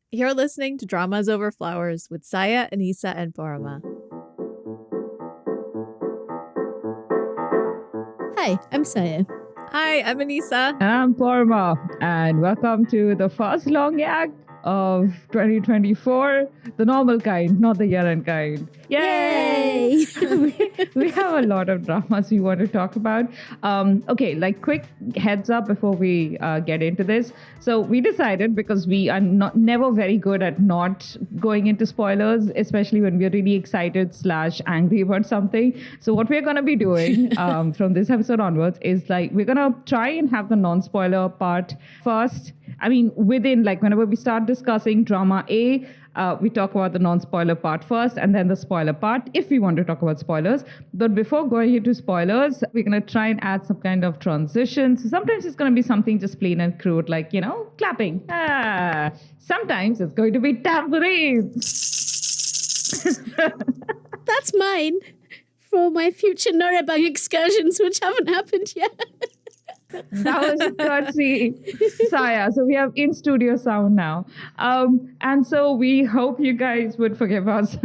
You're listening to Dramas Over Flowers with Saya, Anissa, and Paroma. Hi, I'm Saya. Hi, I'm Anissa. And I'm Paroma, and welcome to the first long act of 2024, the normal kind, not the year-end kind. Yay! we have a lot of dramas we want to talk about. Okay, like quick heads up before we get into this. So we decided, because we are never very good at not going into spoilers, especially when we're really excited / angry about something. So what we're going to be doing from this episode onwards is like we're going to try and have the non-spoiler part first. I mean, within like whenever we start discussing drama A, we talk about the non-spoiler part first and then the spoiler part if we want to talk about spoilers. But before going into spoilers, we're going to try and add some kind of transition. So sometimes it's going to be something just plain and crude, like, you know, clapping. Sometimes it's going to be tambourines. That's mine for my future Norebang excursions, which haven't happened yet. That was a courtesy, Saya. So we have in-studio sound now. And so we hope you guys would forgive us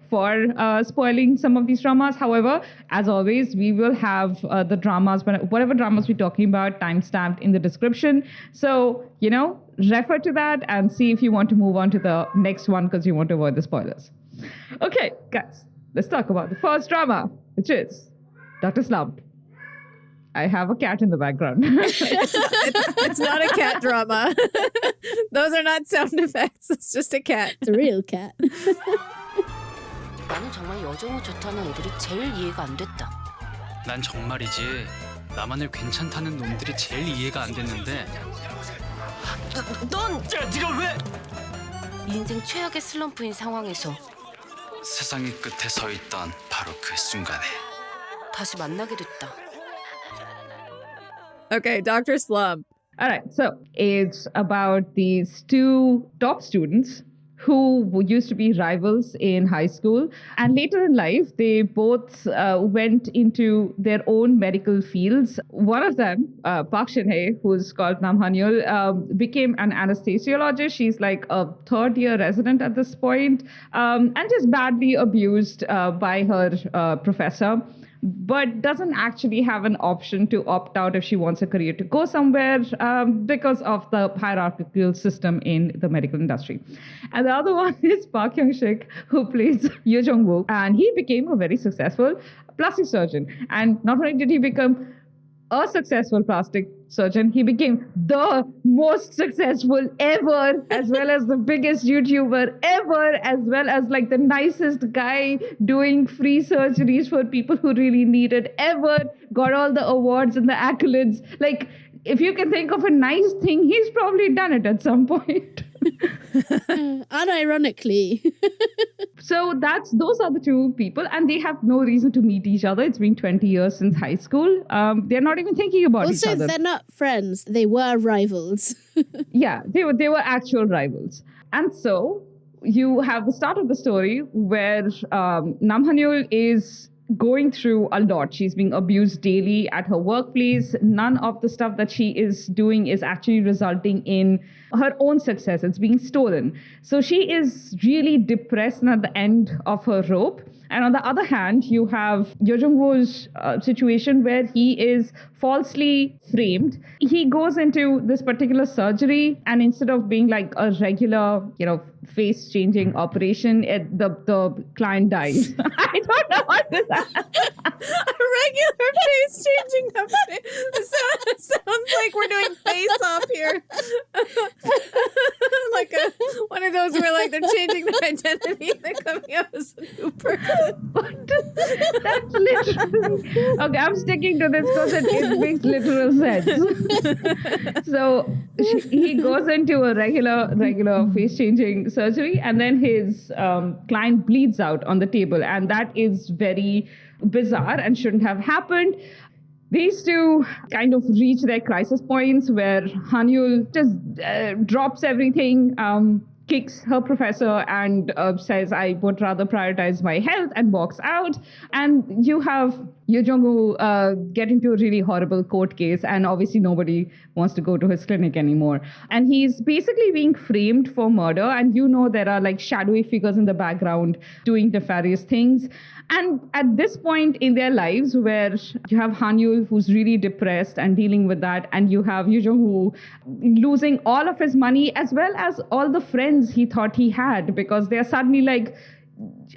for spoiling some of these dramas. However, as always, we will have the dramas, whatever dramas we're talking about, timestamped in the description. So, you know, refer to that and see if you want to move on to the next one because you want to avoid the spoilers. Okay, guys, let's talk about the first drama, which is Doctor Slump. I have a cat in the background. It's not a cat drama. Those are not sound effects. It's just a cat. It's a real cat. 나는 정말 여정우 좋다는 애들이 제일 이해가 안 됐다. 난 정말이지 나만을 괜찮다는 놈들이 제일 이해가 안 됐는데. 넌 네가 왜? 인생 최악의 슬럼프인 상황에서 세상의 끝에 서 있던 바로 그 순간에 다시 만나게 됐다. Okay, Doctor Slump. All right, so it's about these two top students who used to be rivals in high school. And later in life, they both went into their own medical fields. One of them, Park Shin-hye, who's called Nam Han-yeol, became an anesthesiologist. She's like a third-year resident at this point, and just badly abused by her professor, but doesn't actually have an option to opt out if she wants a career to go somewhere because of the hierarchical system in the medical industry. And the other one is Park Hyung-sik, who plays Yoo Jung-wook, and he became a very successful plastic surgeon. And not only did he become a successful plastic surgeon, he became the most successful ever, as well as the biggest YouTuber ever, as well as like the nicest guy doing free surgeries for people who really need it ever, got all the awards and the accolades. Like, if you can think of a nice thing, he's probably done it at some point. Unironically. So those are the two people, and they have no reason to meet each other. It's been 20 years since high school. They're not even thinking about each Also, other. they're not friends. They were rivals. Yeah, they were actual rivals. And so you have the start of the story where Nam Han-yeol is going through a lot. She's being abused daily at her workplace. None of the stuff that she is doing is actually resulting in her own success. It's being stolen. So she is really depressed and at the end of her rope. And on the other hand, you have Yoo Jung-woo's situation where he is falsely framed. He goes into this particular surgery, and instead of being like a regular, face-changing operation, the client dies. I don't know what this is. A regular face-changing operation. Sounds like we're doing face-off here. Like one of those where like they're changing their identity and they're coming out as a new person. But that's literally... Okay, I'm sticking to this because it makes literal sense. So he goes into a regular face-changing surgery, and then his client bleeds out on the table, and that is very bizarre and shouldn't have happened. These two kind of reach their crisis points where Han-yeol just drops everything, kicks her professor and says, I would rather prioritize my health, and walks out. And you have Yoo Jong-woo get into a really horrible court case, and obviously nobody wants to go to his clinic anymore. And he's basically being framed for murder, and there are like shadowy figures in the background doing nefarious things. And at this point in their lives, where you have Han-yul, who's really depressed and dealing with that, and you have Yoo Jong-woo losing all of his money as well as all the friends he thought he had, because they're suddenly like,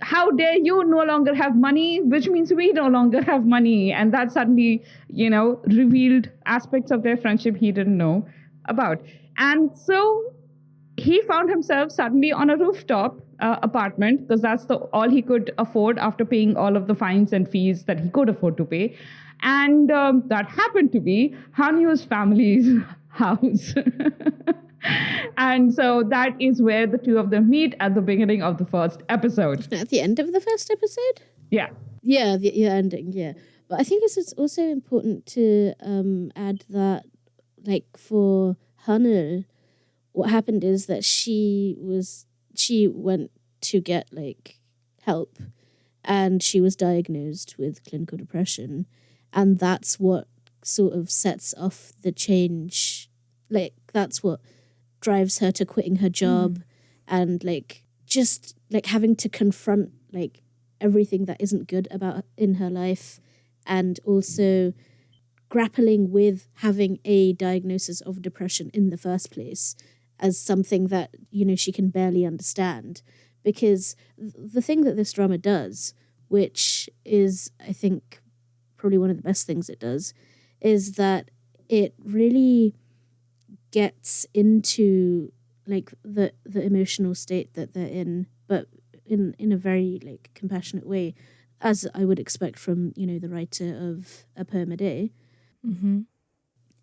how dare you no longer have money, which means we no longer have money. And that suddenly, revealed aspects of their friendship he didn't know about. And so he found himself suddenly on a rooftop apartment, because that's all he could afford after paying all of the fines and fees that he could afford to pay. And that happened to be Han-yul's family's house. And so that is where the two of them meet at the beginning of the first episode. At the end of the first episode? Yeah. Yeah, the ending, yeah. But I think it's also important to add that, like, for Hanul, what happened is that she went to get, like, help, and she was diagnosed with clinical depression, and that's what sort of sets off the change. Like, that's what drives her to quitting her job and like just like having to confront like everything that isn't good about in her life, and also grappling with having a diagnosis of depression in the first place as something that she can barely understand. Because the thing that this drama does, which is I think probably one of the best things it does, is that it really gets into like the emotional state that they're in, but in a very like compassionate way, as I would expect from the writer of A Poem a Day. Mm-hmm.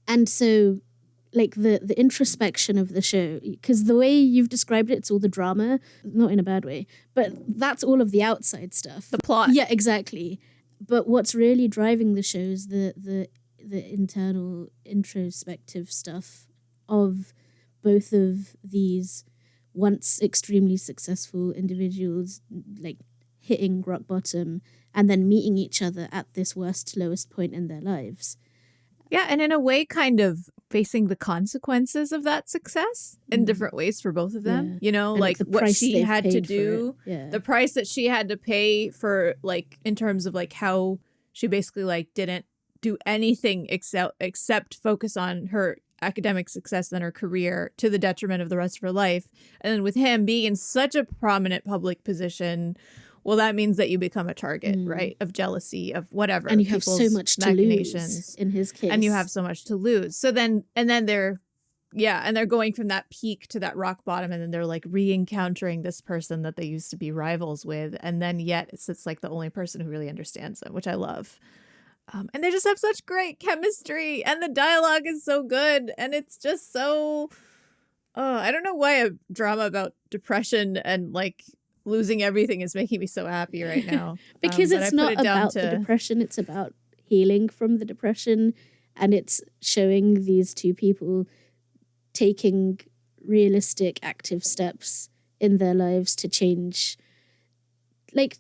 And so like the introspection of the show, because the way you've described it, it's all the drama, not in a bad way, but that's all of the outside stuff, The plot. yeah, exactly. But what's really driving the show is the internal introspective stuff of both of these once extremely successful individuals, like hitting rock bottom and then meeting each other at this lowest point in their lives. Yeah, and in a way kind of facing the consequences of that success in different ways for both of them. Yeah. And like the what price she they've had to paid for do, it. Yeah. the price that she had to pay for, like, in terms of like how she basically like didn't do anything except focus on her academic success and her career to the detriment of the rest of her life. And then with him being in such a prominent public position, well, that means that you become a target, right? Of jealousy, of whatever. And you have so much to lose in his case. And you have so much to lose. So then, and they're going from that peak to that rock bottom, and then they're like re-encountering this person that they used to be rivals with. And then yet it's like the only person who really understands them, which I love. And they just have such great chemistry, and the dialogue is so good, and it's just so I don't know why a drama about depression and like losing everything is making me so happy right now. Because it's not about the depression, it's about healing from the depression, and it's showing these two people taking realistic active steps in their lives to change, like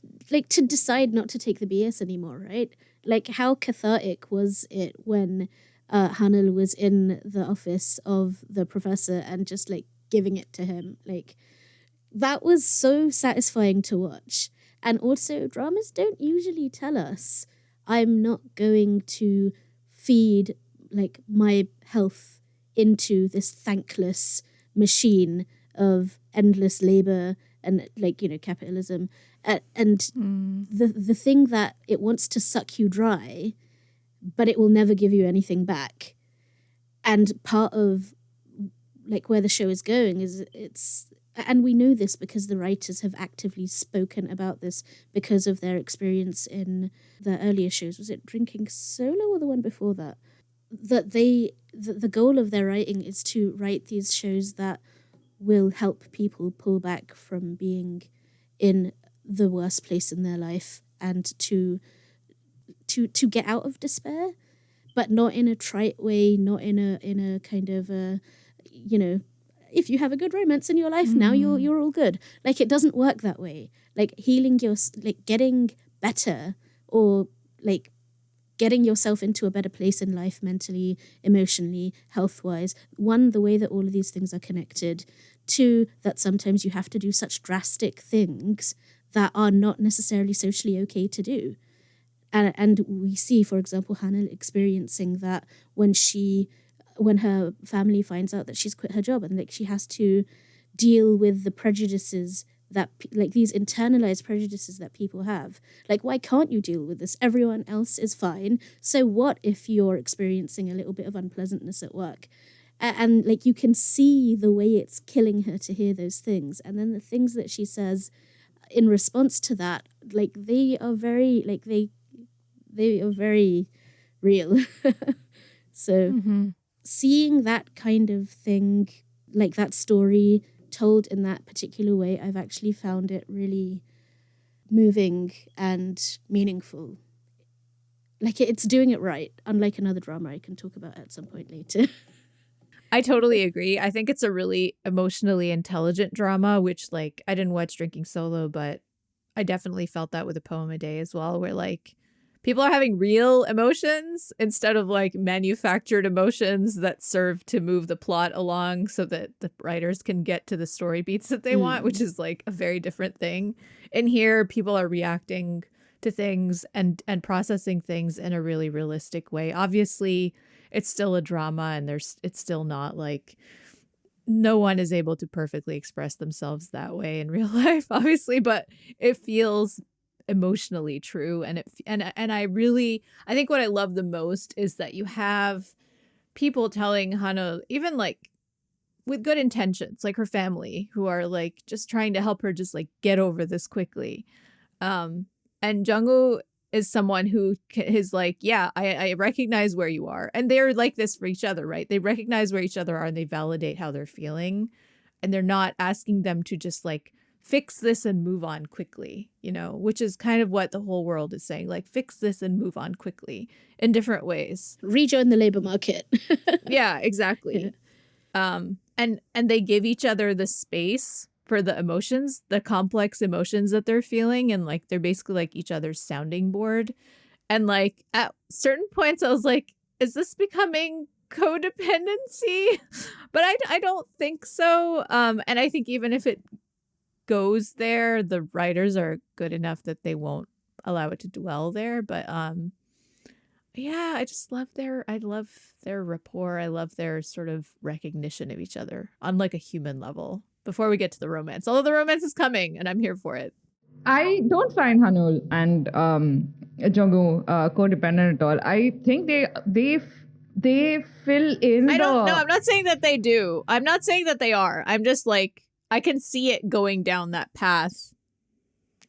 to decide not to take the BS anymore, right? Like, how cathartic was it when Hanul was in the office of the professor and just, like, giving it to him? Like, that was so satisfying to watch. And also, dramas don't usually tell us, I'm not going to feed, like, my health into this thankless machine of endless labor and, like, capitalism. And the thing that it wants to suck you dry, but it will never give you anything back. And part of like where the show is going is and we know this because the writers have actively spoken about this because of their experience in the earlier shows. Was it Drinking Solo or the one before that? That the goal of their writing is to write these shows that will help people pull back from being in the worst place in their life and to get out of despair, but not in a trite way, not in a kind of if you have a good romance in your life, now you're all good. Like, it doesn't work that way. Like, healing your, like, getting better or like getting yourself into a better place in life mentally, emotionally, health-wise. One, the way that all of these things are connected. Two, that sometimes you have to do such drastic things that are not necessarily socially okay to do. And we see, for example, Hannah experiencing that when her family finds out that she's quit her job, and like she has to deal with the prejudices that like these internalized prejudices that people have. Like, why can't you deal with this? Everyone else is fine. So what if you're experiencing a little bit of unpleasantness at work? And like you can see the way it's killing her to hear those things. And then the things that she says in response to that, like they are very real. So seeing that kind of thing, like that story told in that particular way, I've actually found it really moving and meaningful. Like it's doing it right, unlike another drama I can talk about at some point later. I totally agree. I think it's a really emotionally intelligent drama, which like I didn't watch Drinking Solo, but I definitely felt that with A Poem a Day as well, where like people are having real emotions instead of like manufactured emotions that serve to move the plot along so that the writers can get to the story beats that they want, which is like a very different thing. In here, people are reacting to things and processing things in a really realistic way. Obviously, it's still a drama and it's still not like no one is able to perfectly express themselves that way in real life, obviously, but it feels emotionally true. And I think what I love the most is that you have people telling Hana, even like with good intentions, like her family, who are like just trying to help her just like get over this quickly. And Jungwoo is someone who is like, yeah, I recognize where you are. And they're like this for each other, right? They recognize where each other are and they validate how they're feeling. And they're not asking them to just like fix this and move on quickly, you know, which is kind of what the whole world is saying, like fix this and move on quickly in different ways. Rejoin the labor market. Yeah, exactly. Yeah. And they give each other the space for the emotions, the complex emotions that they're feeling. And like, they're basically like each other's sounding board. And like at certain points I was like, is this becoming codependency? But I don't think so. And I think even if it goes there, the writers are good enough that they won't allow it to dwell there. But yeah, I love their rapport. I love their sort of recognition of each other on like a human level before we get to the romance. Although the romance is coming and I'm here for it. I don't find Hanul and Jungwoo codependent at all. I think they fill in. I don't know. I'm not saying that they do. I'm not saying that they are. I'm just like, I can see it going down that path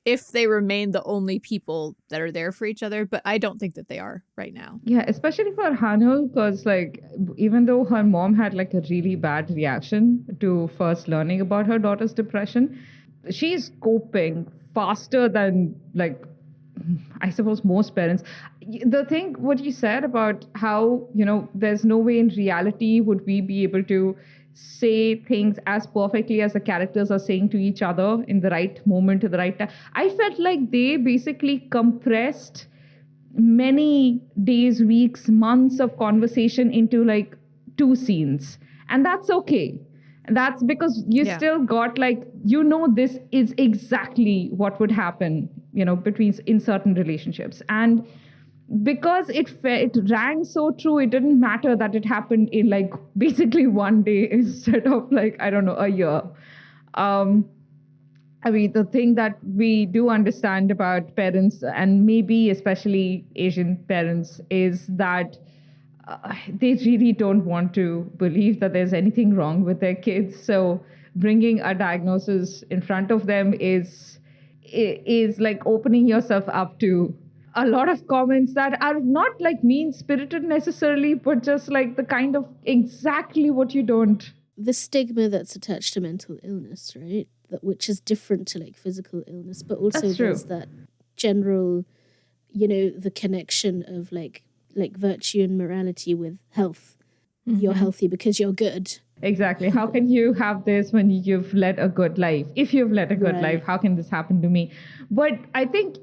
if they remain the only people that are there for each other, but I don't think that they are right now. Yeah, especially for Hanul, because like even though her mom had like a really bad reaction to first learning about her daughter's depression, she's coping faster than like I suppose most parents. The thing what you said about how, you know, there's no way in reality would we be able to say things as perfectly as the characters are saying to each other in the right moment at the right time. I felt like they basically compressed many days, weeks, months of conversation into like 2 scenes. And that's okay. And that's because you still got like, you know, this is exactly what would happen, you know, in certain relationships. And because it rang so true, it didn't matter that it happened in like basically 1 day instead of like, I don't know, a year. I mean, the thing that we do understand about parents, and maybe especially Asian parents, is that they really don't want to believe that there's anything wrong with their kids. So bringing a diagnosis in front of them is like opening yourself up to a lot of comments that are not like mean-spirited necessarily, but just like the kind of exactly what you don't. The stigma that's attached to mental illness, right? Which is different to like physical illness, but also there's that general, you know, the connection of like virtue and morality with health. Mm-hmm. You're healthy because you're good. Exactly. How can you have this when you've led a good life? If you've led a good life, how can this happen to me? But I think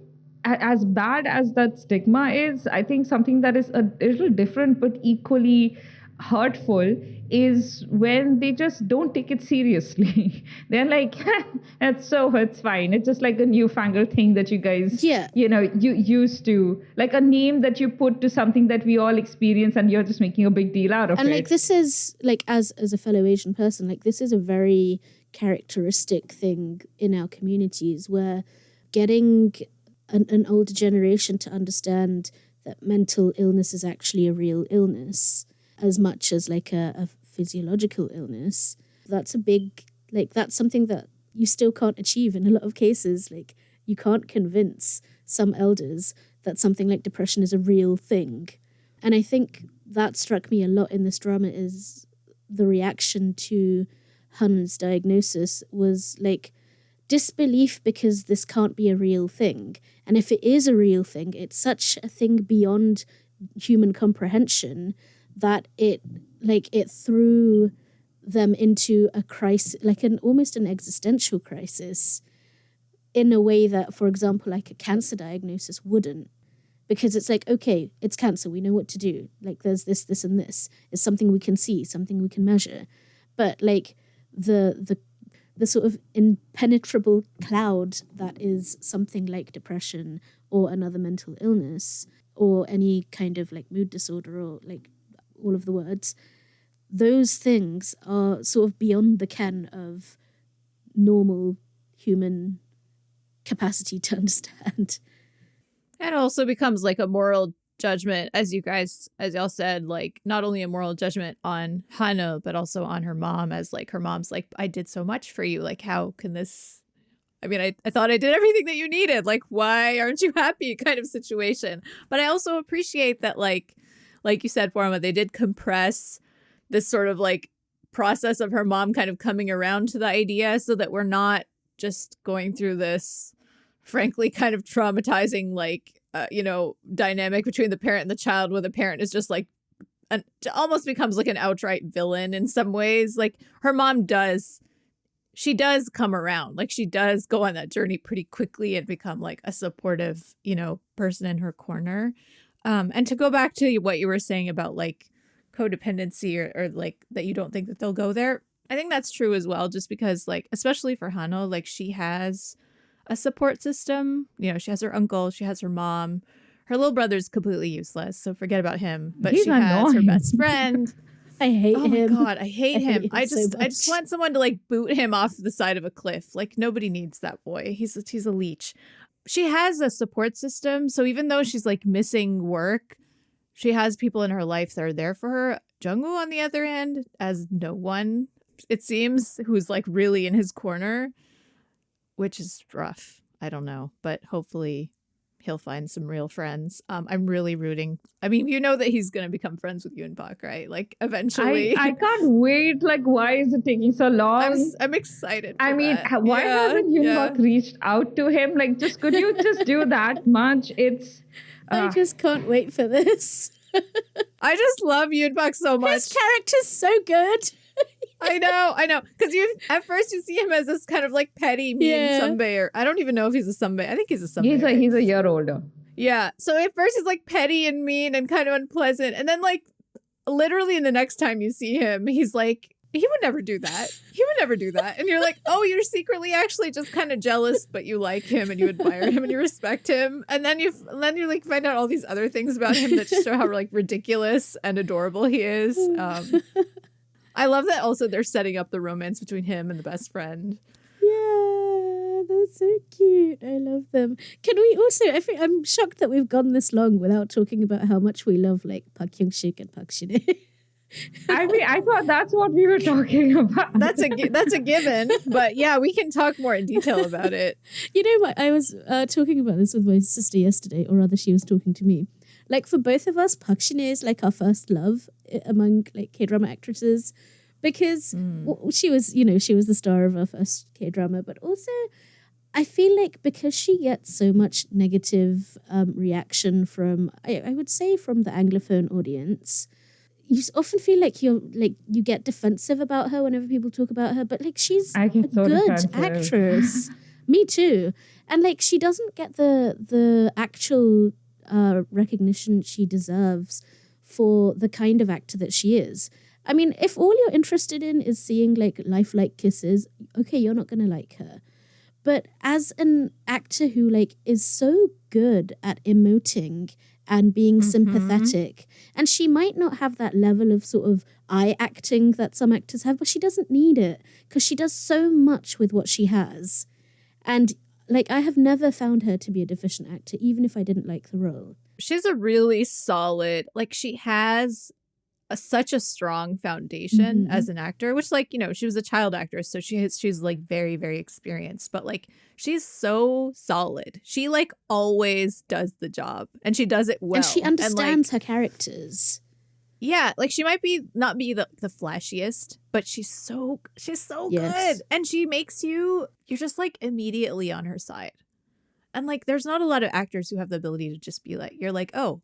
as bad as that stigma is, I think something that is a little different but equally hurtful is when they just don't take it seriously. They're like, it's fine. It's just like a newfangled thing that you guys, you used to, like a name that you put to something that we all experience, and you're just making a big deal out of it. And like, this is like, as a fellow Asian person, like this is a very characteristic thing in our communities, where getting an older generation to understand that mental illness is actually a real illness as much as like a physiological illness, that's a big, like, that's something that you still can't achieve in a lot of cases. Like, you can't convince some elders that something like depression is a real thing. And I think that struck me a lot in this drama, is the reaction to Han's diagnosis was like disbelief, because this can't be a real thing. And if it is a real thing, it's such a thing beyond human comprehension that it threw them into a crisis, like almost an existential crisis, in a way that, for example, like a cancer diagnosis wouldn't. Because it's like, okay, it's cancer, we know what to do. Like, there's this, and this. It's something we can see, something we can measure. But like the sort of impenetrable cloud that is something like depression or another mental illness or any kind of like mood disorder, or like all of the words, those things are sort of beyond the ken of normal human capacity to understand. It also becomes like a moral judgment, as y'all said, like not only a moral judgment on Hano, but also on her mom, as like her mom's like, I did so much for you. Like, how can this, I mean, I thought I did everything that you needed. Like, why aren't you happy kind of situation. But I also appreciate that, like you said, Paroma, they did compress this sort of like process of her mom kind of coming around to the idea, so that we're not just going through this, frankly, kind of traumatizing, like, dynamic between the parent and the child, where the parent is just like, almost becomes like an outright villain in some ways. Like, her mom does come around. Like, she does go on that journey pretty quickly and become like a supportive, person in her corner. And to go back to what you were saying about like codependency or like that you don't think that they'll go there, I think that's true as well, just because like, especially for Hano, like she has a support system. She has her uncle, she has her mom. Her little brother's completely useless, so forget about him. But she has her best friend. I hate him. Oh my God, I hate him. I so just want someone to like boot him off the side of a cliff. Like, nobody needs that boy. He's a leech. She has a support system, so even though she's like missing work, she has people in her life that are there for her. Jungwoo, on the other hand, as no one, it seems, who's like really in his corner, which is rough. I don't know, but hopefully he'll find some real friends. I'm really rooting. I mean, that he's going to become friends with Yoon Pak, right? Like, eventually. I can't wait. Like, why is it taking so long? I'm excited. Why haven't Yoon Pak reached out to him? Like, could you just do that much? I just can't wait for this. I just love Yoon Pak so much. His character's so good. I know. Because at first you see him as this kind of like petty, mean sunbae, or I don't even know if he's a sunbae. I think he's a sunbae. He's a year older. Yeah. So at first he's like petty and mean and kind of unpleasant. And then like literally in the next time you see him, he's like, he would never do that. He would never do that. And you're like, oh, you're secretly actually just kind of jealous, but you like him and you admire him and you respect him. And then you like find out all these other things about him that show how like ridiculous and adorable he is. I love that also they're setting up the romance between him and the best friend. Yeah, they're so cute. I love them. Can we also, I'm shocked that we've gone this long without talking about how much we love like Park Hyung-sik and Park Shin-hye. I mean, I thought that's what we were talking about. That's a given. But yeah, we can talk more in detail about it. You know what? I was talking about this with my sister yesterday, or rather she was talking to me. Like, for both of us, Park Shin-hye is like our first love among like K-drama actresses, because she was the star of our first K-drama, but also I feel like because she gets so much negative reaction from, I would say, from the Anglophone audience, you often feel like you get defensive about her whenever people talk about her, but like she's a good actress. Me too. And like she doesn't get the actual recognition she deserves for the kind of actor that she is. I mean, if all you're interested in is seeing like lifelike kisses, okay, you're not gonna like her. But as an actor who like is so good at emoting and being sympathetic, and she might not have that level of sort of eye acting that some actors have, but she doesn't need it because she does so much with what she has. And like, I have never found her to be a deficient actor, even if I didn't like the role. She's a really solid, like she has such a strong foundation as an actor, which like, you know, she was a child actress, so she's like very, very experienced, but like she's so solid. She like always does the job and she does it well. And she understands her characters. Yeah, like she might not be the flashiest, but she's so good. And she makes you're just like immediately on her side. And like there's not a lot of actors who have the ability to just be like, you're like, oh,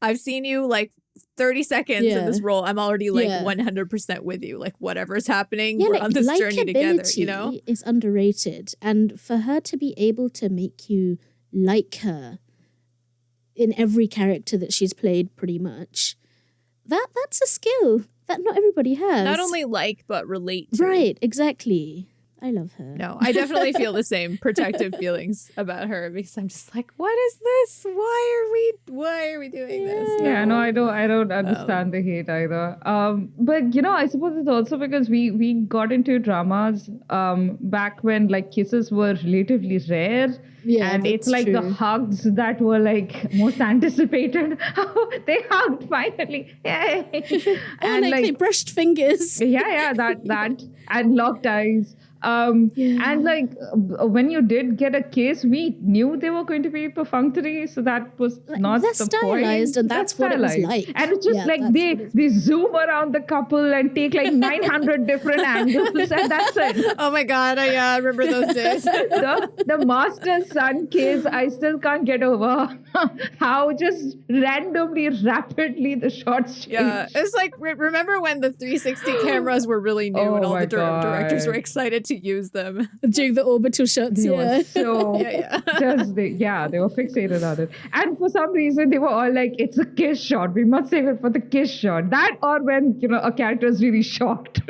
I've seen you like 30 seconds in this role. I'm already like 100% with you. Like whatever's happening, we're on this journey together, you know? Is underrated. And for her to be able to make you like her in every character that she's played pretty much, that's a skill that not everybody has. Not only like, but relate to. Right, exactly. I love her. No, I definitely feel the same protective feelings about her because I'm just like, what is this? Why are we doing this? Yeah, no, I don't understand the hate either. But you know, I suppose it's also because we got into dramas back when like kisses were relatively rare. Yeah, and it's like true. the hugs that were like most anticipated. They hugged finally. Yay. And like they brushed fingers. Yeah, that and locked eyes. And like when you did get a kiss, we knew they were going to be perfunctory, so that was not they're the stylized, point. and that's what it was like. And it's just like they zoom around the couple and take like 900 different angles, and that's it. Oh my god, I remember those days. The master son kiss, I still can't get over how just randomly, rapidly the shots change. Yeah, it's like remember when the 360 cameras were really new and all the directors were excited to use them during the orbital shots. They were so they were fixated on it, and for some reason they were all like, "It's a kiss shot. We must save it for the kiss shot." That or when a character is really shocked,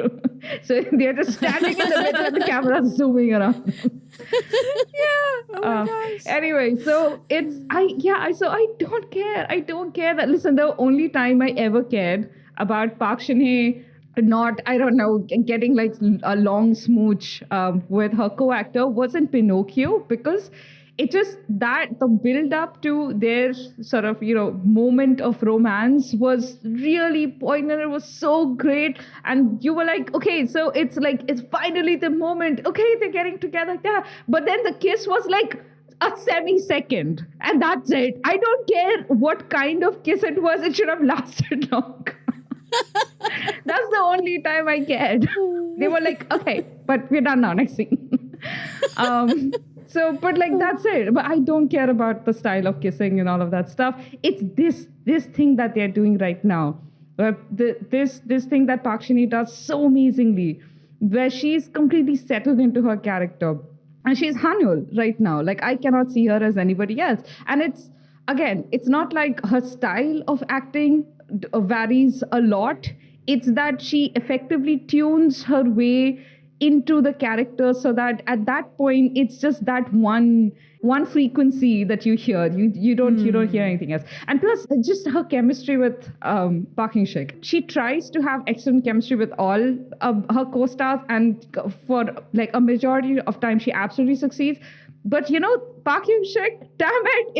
so they're just standing in the middle and the camera's zooming around. Oh my gosh. Anyway, so I don't care. I don't care that. Listen, the only time I ever cared about Park Shin-hye getting like a long smooch with her co-actor was in Pinocchio, because it just that the build up to their sort of moment of romance was really poignant. It was so great, and you were like, okay, so it's finally the moment. Okay, they're getting together, yeah. But then the kiss was like a semi-second, and that's it. I don't care what kind of kiss it was. It should have lasted long. That's the only time I cared. They were like, okay, but we're done now, next scene. But like, that's it. But I don't care about the style of kissing and all of that stuff. It's this thing that they're doing right now. This thing that Park Shin-hye does so amazingly, where she's completely settled into her character. And she's Hanyul right now. Like, I cannot see her as anybody else. And it's not like her style of acting varies a lot. It's that she effectively tunes her way into the character so that at that point it's just that one frequency that you hear. You don't hear anything else. And plus, just her chemistry with Park Hyung-sik. She tries to have excellent chemistry with all her co-stars, and for like a majority of time she absolutely succeeds. But Park Hyung-sik, damn it,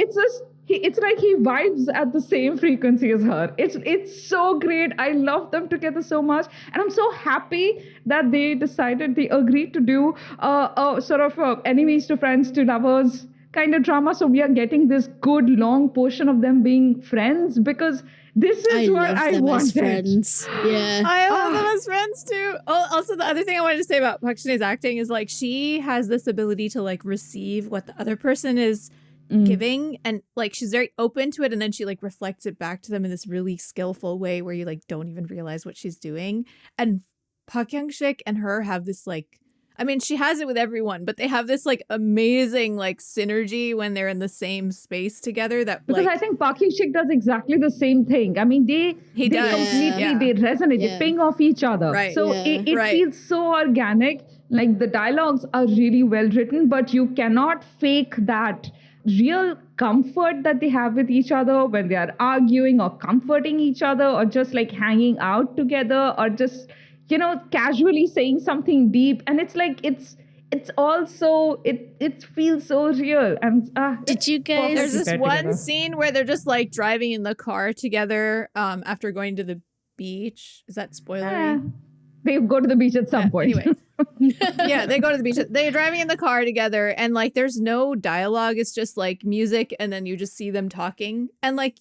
it's like he vibes at the same frequency as her. It's so great. I love them together so much. And I'm so happy that they agreed to do a sort of enemies to friends to lovers kind of drama. So we are getting this good long portion of them being friends, because this is what I wanted. Friends. Yeah. I love them as friends too. Oh, also, the other thing I wanted to say about Park Shin-hye's acting is like she has this ability to like receive what the other person is giving, and like she's very open to it, and then she like reflects it back to them in this really skillful way where you like don't even realize what she's doing. And Park Hyung-sik and her have this like I mean, she has it with everyone, but they have this like amazing like synergy when they're in the same space together. That because like, I think Park Hyung-sik does exactly the same thing. I mean, they does. completely Yeah. they resonate, they ping off each other. Right. So Yeah. it feels so organic. Like the dialogues are really well written, but you cannot fake that real comfort that they have with each other when they are arguing or comforting each other or just like hanging out together or just casually saying something deep. And it's like it's also it feels so real. And Did you guys? There's this paired one together. scene where they're just like driving in the car together after going to the beach. Is that spoilery? They go to the beach at some point. Anyway. Yeah, they go to the beach. They're driving in the car together and like there's no dialogue. It's just like music and then you just see them talking. And like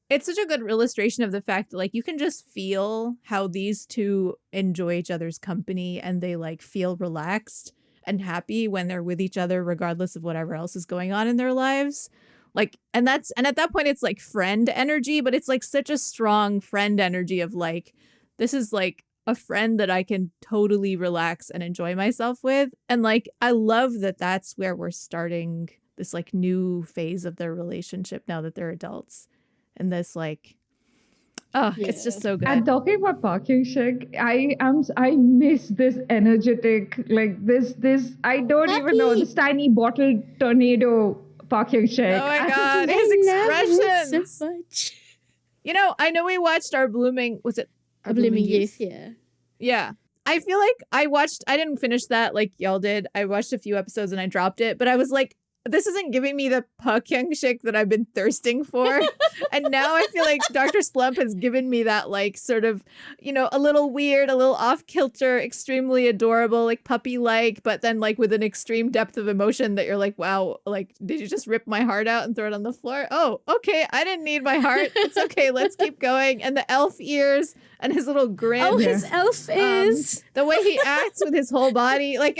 it's such a good illustration of the fact that like you can just feel how these two enjoy each other's company and they like feel relaxed and happy when they're with each other regardless of whatever else is going on in their lives. Like and at that point it's like friend energy, but it's like such a strong friend energy of like this is like a friend that I can totally relax and enjoy myself with. And like I love that that's where we're starting this like new phase of their relationship now that they're adults. And this like it's just so good. And talking about Park Hyung-sik, I miss this energetic, like this I don't even know, this tiny bottle tornado Park Hyung-sik. Oh my god, his expressions so much. I know we watched Our Blooming Youth, yeah. I feel like I didn't finish that like y'all did. I watched a few episodes and I dropped it, but I was like, this isn't giving me the Park Hyung-sik that I've been thirsting for. And now I feel like Dr. Slump has given me that like sort of, a little weird, a little off kilter, extremely adorable, like puppy-like, but then like with an extreme depth of emotion that you're like, wow, like, did you just rip my heart out and throw it on the floor? Oh, okay. I didn't need my heart. It's okay. Let's keep going. And the elf ears and his little grin. Oh, his elf ears. The way he acts with his whole body. Like,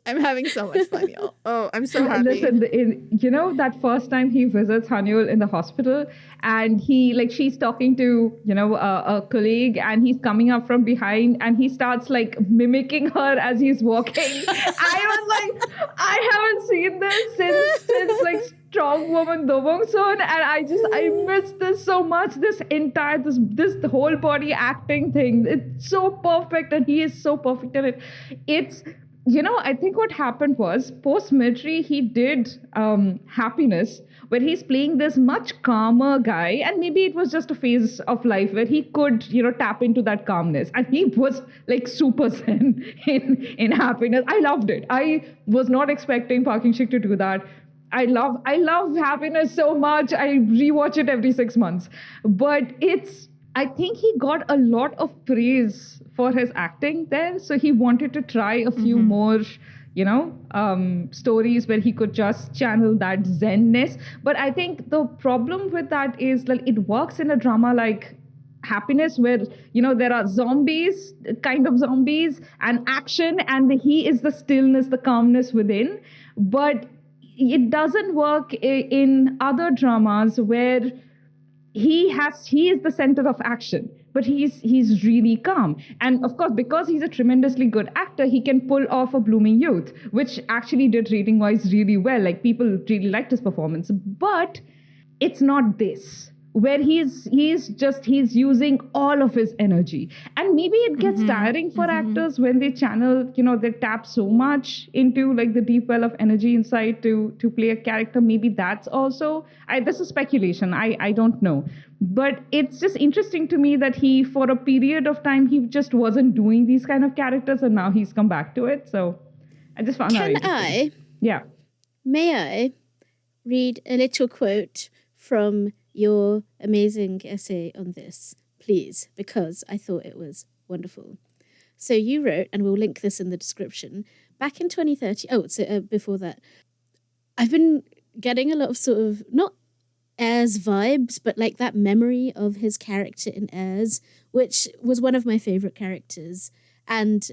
I'm having so much fun, y'all. Oh, I'm so happy. Listen, that first time he visits Hanyul in the hospital and she's talking to, a colleaage and he's coming up from behind and he starts like mimicking her as he's walking. I was like, I haven't seen this since like Strong Woman Do Bong Soon, and I miss this so much. This the whole body acting thing. It's so perfect and he is so perfect in it. It's I think what happened was post-military, he did Happiness, where he's playing this much calmer guy. And maybe it was just a phase of life where he could, tap into that calmness. And he was like super zen in Happiness. I loved it. I was not expecting Park Hyung-sik to do that. I love Happiness so much. I rewatch it every 6 months. But I think he got a lot of praise for his acting there. So he wanted to try a few more, stories where he could just channel that zenness. But I think the problem with that is like it works in a drama like Happiness where, there are kind of zombies and action, and he is the stillness, the calmness within. But it doesn't work in other dramas where he is the center of action, but he's really calm. And of course, because he's a tremendously good actor, he can pull off a Blooming Youth, which actually did rating wise really well. Like people really liked his performance, but it's not this where he's using all of his energy. And maybe it gets tiring for actors when they channel, they tap so much into like the deep well of energy inside to play a character. Maybe that's also, this is speculation, I don't know. But it's just interesting to me that he, for a period of time, he just wasn't doing these kind of characters, and now he's come back to it. So I just found that. May I read a little quote from your amazing essay on this, please, because I thought it was wonderful. So you wrote, and we'll link this in the description, back in 2013, before that, I've been getting a lot of sort of, not Heirs vibes, but like that memory of his character in Heirs, which was one of my favourite characters. And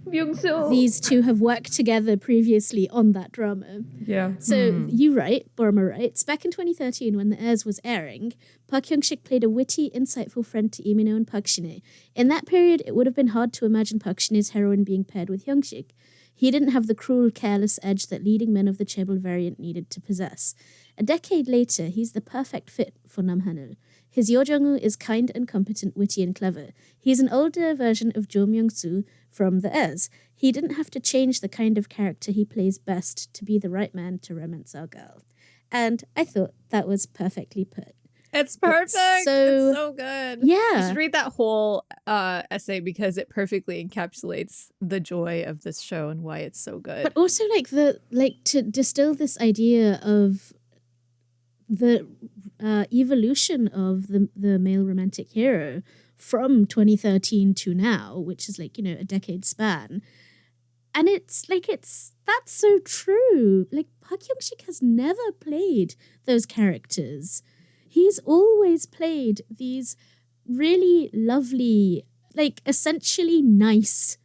these two have worked together previously on that drama. Yeah. So you write, Paroma writes, back in 2013 when The Heirs was airing, Park Hyung-sik played a witty, insightful friend to Lee and Park Shin-hye. In that period, it would have been hard to imagine Park Shin-hye's heroine being paired with Hyung-sik. He didn't have the cruel, careless edge that leading men of the Chaebol variant needed to possess. A decade later, he's the perfect fit for Namhaneul. His Yo Jong-woo is kind and competent, witty and clever. He's an older version of Jo Myung-soo from The Heirs. He didn't have to change the kind of character he plays best to be the right man to romance our girl. And I thought that was perfectly put. It's perfect. It's so good. Yeah. You should read that whole essay because it perfectly encapsulates the joy of this show and why it's so good. But also to distill this idea of the evolution of the male romantic hero from 2013 to now, which is like, a decade span. And that's so true. Like, Park Hyung-sik has never played those characters. He's always played these really lovely, like, essentially nice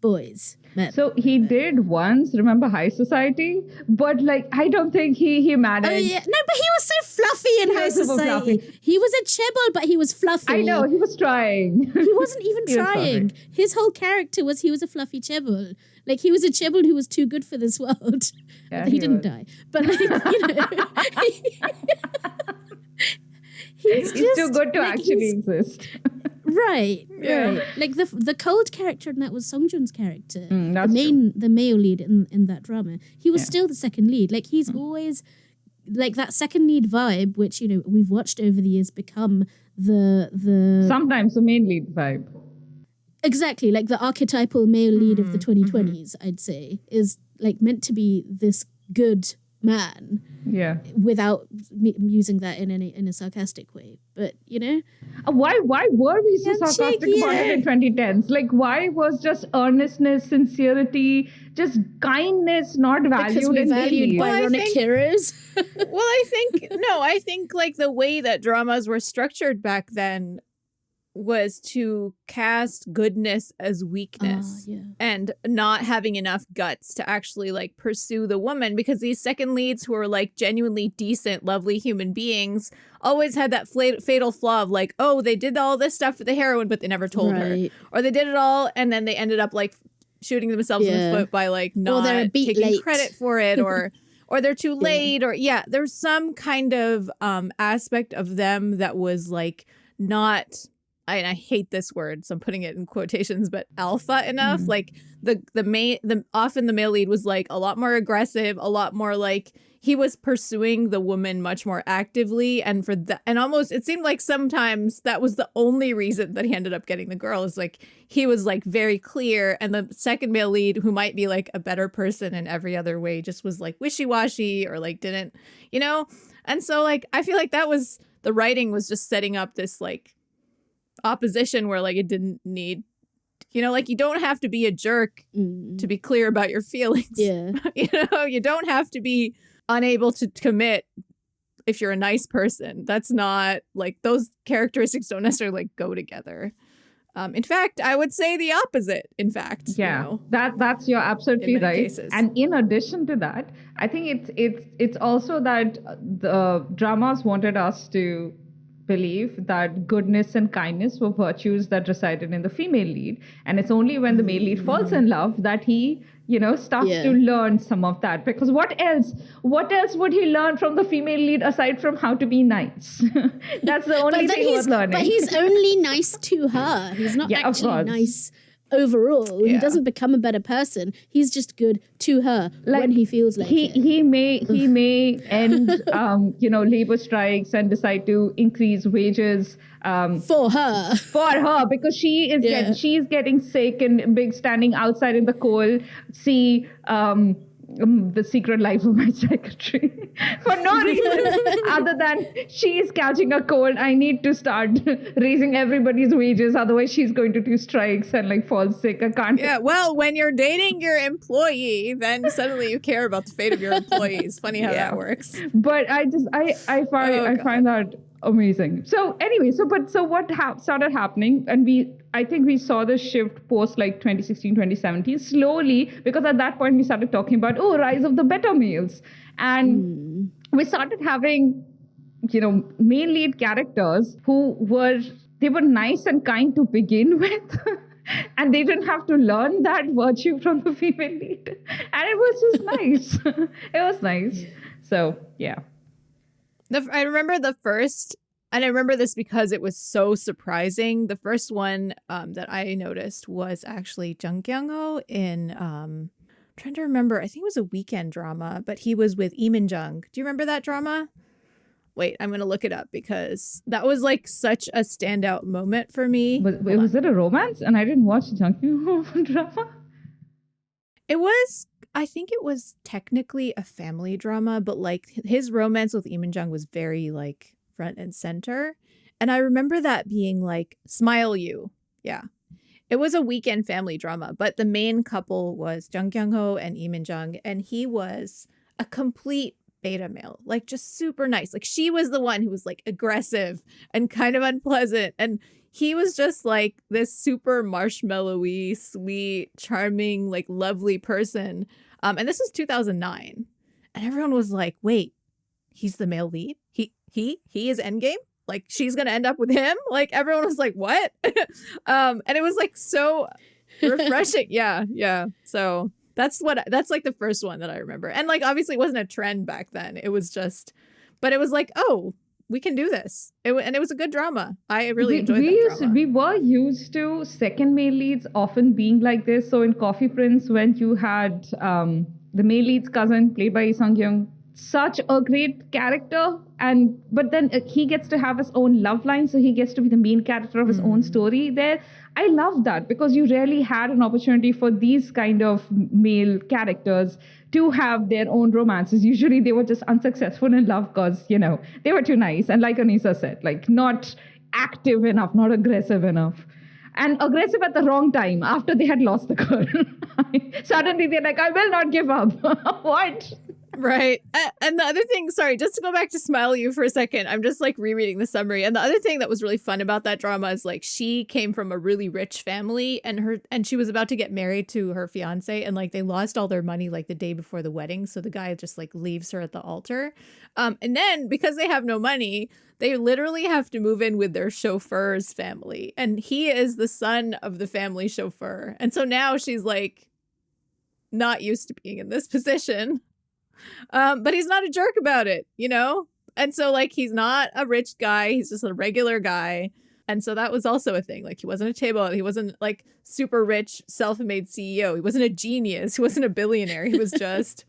boys. Men. So he did once, remember High Society? But like, I don't think he managed. Oh, yeah. No, but he was so fluffy in High Society. He was a Chaebol, but he was fluffy. I know, he was trying. He wasn't even trying. His whole character was he was a fluffy Chaebol. Like, he was a Chaebol who was too good for this world. Yeah, he didn't die. But like, he's too good to actually exist. Right. Like the cold character in that was Song Joon's character, the male lead in that drama. He was still the second lead. Like he's always like that second lead vibe, which we've watched over the years become the sometimes the main lead vibe. Exactly, like the archetypal male lead of the 2020s, I'd say, is like meant to be this good man. Yeah. Without using that in a sarcastic way, but why were we so sarcastic about it in 2010s? Like, why was just earnestness, sincerity, just kindness not valued? Because we valued Byronic heroes. I think like the way that dramas were structured back then was to cast goodness as weakness and not having enough guts to actually like pursue the woman, because these second leads who are like genuinely decent, lovely human beings always had that fatal flaw of like, oh, they did all this stuff for the heroine, but they never told her, or they did it all and then they ended up like shooting themselves in the foot by like not taking credit for it, or they're too late, or there's some kind of aspect of them that was like not, and I hate this word, so I'm putting it in quotations, but alpha enough. Like often the male lead was like a lot more aggressive, a lot more like he was pursuing the woman much more actively, and almost it seemed like sometimes that was the only reason that he ended up getting the girl, is like he was like very clear, and the second male lead, who might be like a better person in every other way, just was like wishy-washy or like didn't, and so like I feel like that was the writing was just setting up this like opposition where like it didn't need, like you don't have to be a jerk to be clear about your feelings. You don't have to be unable to commit if you're a nice person. That's not like, those characteristics don't necessarily like go together. In fact, I would say the opposite. In fact, that's you're absolutely right. Cases. And in addition to that, I think it's also that the dramas wanted us to believe that goodness and kindness were virtues that resided in the female lead, and it's only when the male lead falls in love that he starts to learn some of that, because what else would he learn from the female lead aside from how to be nice? That's the only thing worth learning. But he's only nice to her. He's not actually nice overall. He doesn't become a better person. He's just good to her when he feels like it. He may end labor strikes and decide to increase wages for her because she's getting sick and standing outside in the cold. See the secret life of my secretary for no reason other than she's catching a cold. I need to start raising everybody's wages, otherwise she's going to do strikes and like fall sick. I can't. Yeah, well, when you're dating your employee, then suddenly you care about the fate of your employees. Funny how that works. But I find that amazing. So anyway, so what started happening, and I think we saw the shift post like 2016, 2017 slowly, because at that point we started talking about rise of the beta males, and we started having main lead characters who were nice and kind to begin with. And they didn't have to learn that virtue from the female lead. And it was just nice. It was nice. So, yeah. I remember the first, and I remember this because it was so surprising. The first one that I noticed was actually Jung Kyung-ho in, I'm trying to remember, I think it was a weekend drama, but he was with Lee Min-jung. Do you remember that drama? Wait, I'm going to look it up because that was like such a standout moment for me. Was it a romance? And I didn't watch Jung Kyung-ho drama. It was, I think it was technically a family drama, but like his romance with Lee Min-jung was very like front and center. And I remember that being like, Smile You. Yeah. It was a weekend family drama, but the main couple was Jung Kyung-ho and Lee Min-jung, and he was a complete beta male, like just super nice. Like she was the one who was like aggressive and kind of unpleasant, and he was just like this super marshmallowy, sweet, charming, like lovely person. And this was 2009, and everyone was like, "Wait, he's the male lead? He is Endgame? Like she's gonna end up with him?" Like everyone was like, "What?" And it was like so refreshing. Yeah. So that's like the first one that I remember. And like, obviously it wasn't a trend back then. It was just, but it was like, oh, we can do this. And it was a good drama. I really enjoyed that drama. We were used to second male leads often being like this. So in Coffee Prince, when you had the male lead's cousin played by Lee Sung-kyung, such a great character, but then he gets to have his own love line, so he gets to be the main character of his own story there. I love that because you rarely had an opportunity for these kind of male characters to have their own romances. Usually they were just unsuccessful in love because, they were too nice. And like Anisa said, like not active enough, not aggressive enough. And aggressive at the wrong time after they had lost the girl. Suddenly they're like, I will not give up. What? Right. And the other thing, sorry, just to go back to Smile You for a second, I'm just like rereading the summary. And the other thing that was really fun about that drama is like she came from a really rich family, and she was about to get married to her fiance, and like they lost all their money like the day before the wedding. So the guy just like leaves her at the altar. And then because they have no money, they literally have to move in with their chauffeur's family. And he is the son of the family chauffeur. And so now she's like not used to being in this position. But he's not a jerk about it, And so like he's not a rich guy, he's just a regular guy. And so that was also a thing. Like he wasn't a table, he wasn't like super rich, self-made CEO. He wasn't a genius, he wasn't a billionaire. He was just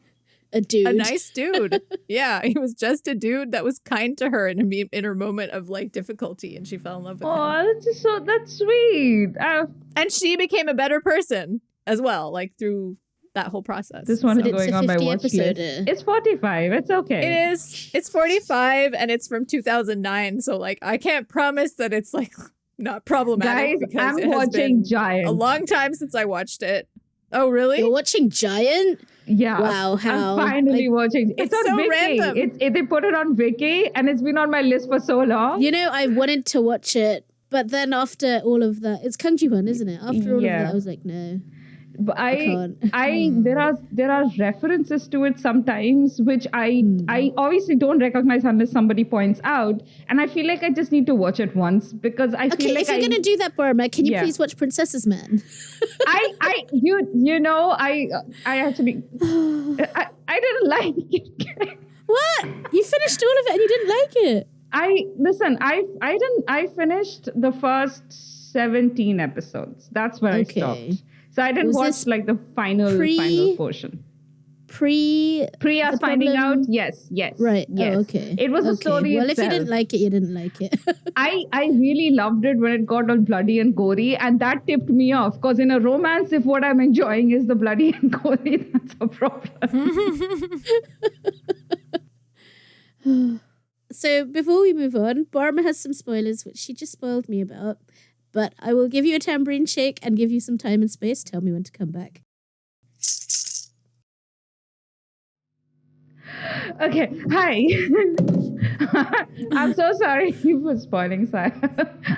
a dude. A nice dude. Yeah, he was just a dude that was kind to her in her moment of like difficulty, and she fell in love with him. Oh, that's sweet. And she became a better person as well, like through that whole process. This one is going on my watch list. It's 45. It's okay. It is. It's 45 and it's from 2009. So like I can't promise that it's like not problematic. Guys, because I'm it has watching been Giant. a long time since I watched it. Oh really? You're watching Giant? Yeah. Wow. How? I'm finally watching. It's on so Viki. random. They put it on Viki, and it's been on my list for so long. I wanted to watch it, but then after all of that, it's Kang Ji-won, isn't it? After all of that, I was like, no. But I can't. there are references to it sometimes which I obviously don't recognize unless somebody points out, and I feel like I just need to watch it once because I feel like if you're gonna do that, Paroma, can you please watch Princess's Man? I actually I didn't like it. What? You finished all of it and you didn't like it? I finished the first 17 episodes. That's where I stopped. So I didn't watch like the final portion. Pre us finding out? Yes. Right. Yes. Oh, okay. It was a story Well, itself. if you didn't like it, you didn't like it. I really loved it when it got all bloody and gory, and that tipped me off. Because in a romance, if what I'm enjoying is the bloody and gory, that's a problem. So before we move on, Paroma has some spoilers, which she just spoiled me about. But I will give you a tambourine shake and give you some time and space. Tell me when to come back. Okay, hi. I'm so sorry for spoiling Sai.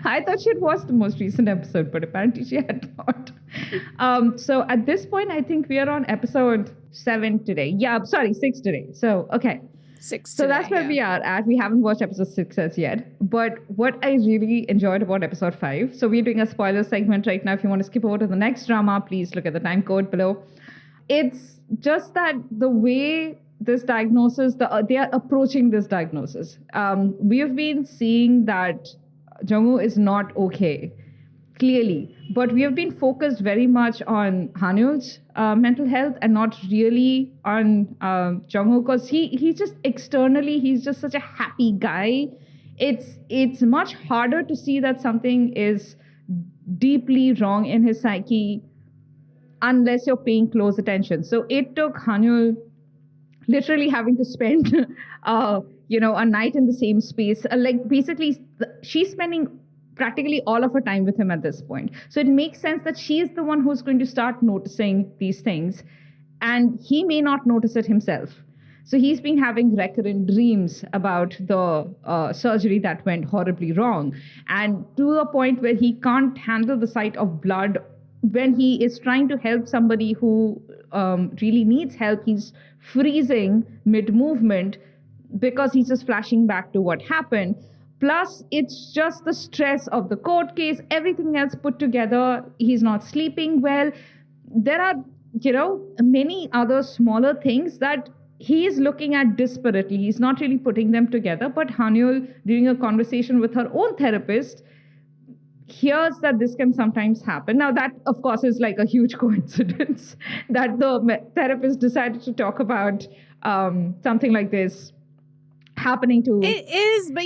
I thought she had watched the most recent episode, but apparently she had not. So at this point, I think we are on episode 7 today. Yeah, sorry, 6 today. So, okay. 6 So today, that's where we are at. We haven't watched episode 6 as yet. But what I really enjoyed about episode 5, so we're doing a spoiler segment right now. If you want to skip over to the next drama, please look at the time code below. It's just that the way this diagnosis, they are approaching this diagnosis. We have been seeing that Jungwoo is not okay, clearly. But we have been focused very much on Hanyul's mental health and not really on Jungwoo, because he's just externally, he's just such a happy guy. It's much harder to see that something is deeply wrong in his psyche unless you're paying close attention. So it took Hanyul literally having to spend a night in the same space. Basically, she's spending practically all of her time with him at this point. So it makes sense that she is the one who's going to start noticing these things, and he may not notice it himself. So he's been having recurrent dreams about the surgery that went horribly wrong, and to a point where he can't handle the sight of blood. When he is trying to help somebody who really needs help, he's freezing mid-movement because he's just flashing back to what happened. Plus, it's just the stress of the court case, everything else put together. He's not sleeping well. There are, many other smaller things that he is looking at disparately. He's not really putting them together. But Hanyul, during a conversation with her own therapist, hears that this can sometimes happen. Now, that, of course, is like a huge coincidence that the therapist decided to talk about something like this happening to... It is, but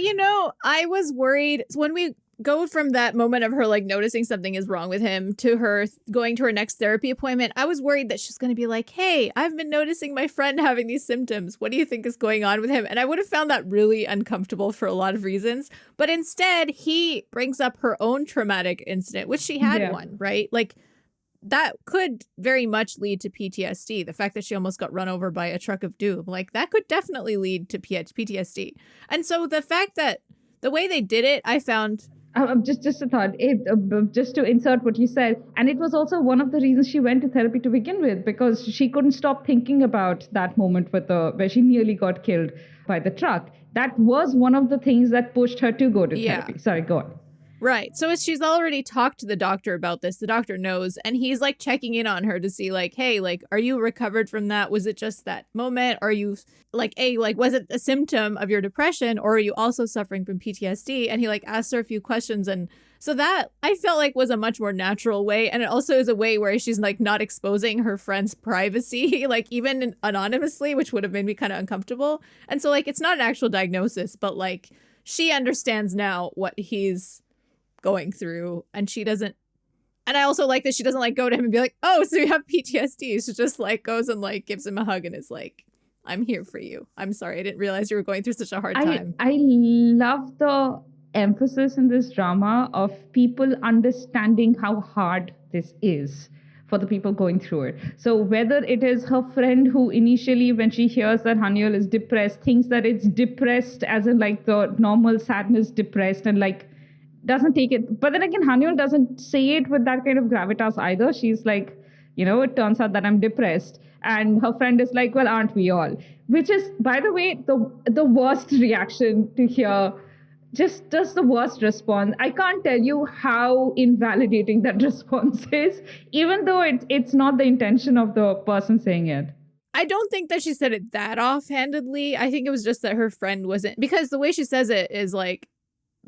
I was worried when we go from that moment of her like noticing something is wrong with him to her going to her next therapy appointment. I was worried that she's going to be like, hey, I've been noticing my friend having these symptoms. What do you think is going on with him? And I would have found that really uncomfortable for a lot of reasons. But instead, he brings up her own traumatic incident, which she had one, right? Like, that could very much lead to PTSD. The fact that she almost got run over by a truck of doom, like that could definitely lead to PTSD. And so the fact that the way they did it, I found... just a thought, just to insert what you said, and it was also one of the reasons she went to therapy to begin with, because she couldn't stop thinking about that moment where she nearly got killed by the truck. That was one of the things that pushed her to go to therapy. Sorry, go on. Right. So she's already talked to the doctor about this. The doctor knows, and he's like checking in on her to see like, hey, like, are you recovered from that? Was it just that moment? Are you like, was it a symptom of your depression, or are you also suffering from PTSD? And he like asked her a few questions. And so that I felt like was a much more natural way. And it also is a way where she's like not exposing her friend's privacy, like even anonymously, which would have made me kind of uncomfortable. And so like, it's not an actual diagnosis, but like she understands now what he's going through, and she doesn't, and I also like that she doesn't like go to him and be like, oh, so you have PTSD. She just like goes and like gives him a hug and is like, I'm here for you. I'm sorry, I didn't realize you were going through such a hard time. I love the emphasis in this drama of people understanding how hard this is for the people going through it. So whether it is her friend who initially, when she hears that Hanyul is depressed, thinks that it's depressed as in like the normal sadness depressed, and like doesn't take it. But then again, Hanyul doesn't say it with that kind of gravitas either. She's like, it turns out that I'm depressed. And her friend is like, well, aren't we all? Which is, by the way, the worst reaction to hear. Just the worst response. I can't tell you how invalidating that response is, even though it's not the intention of the person saying it. I don't think that she said it that offhandedly. I think it was just that her friend wasn't, because the way she says it is like,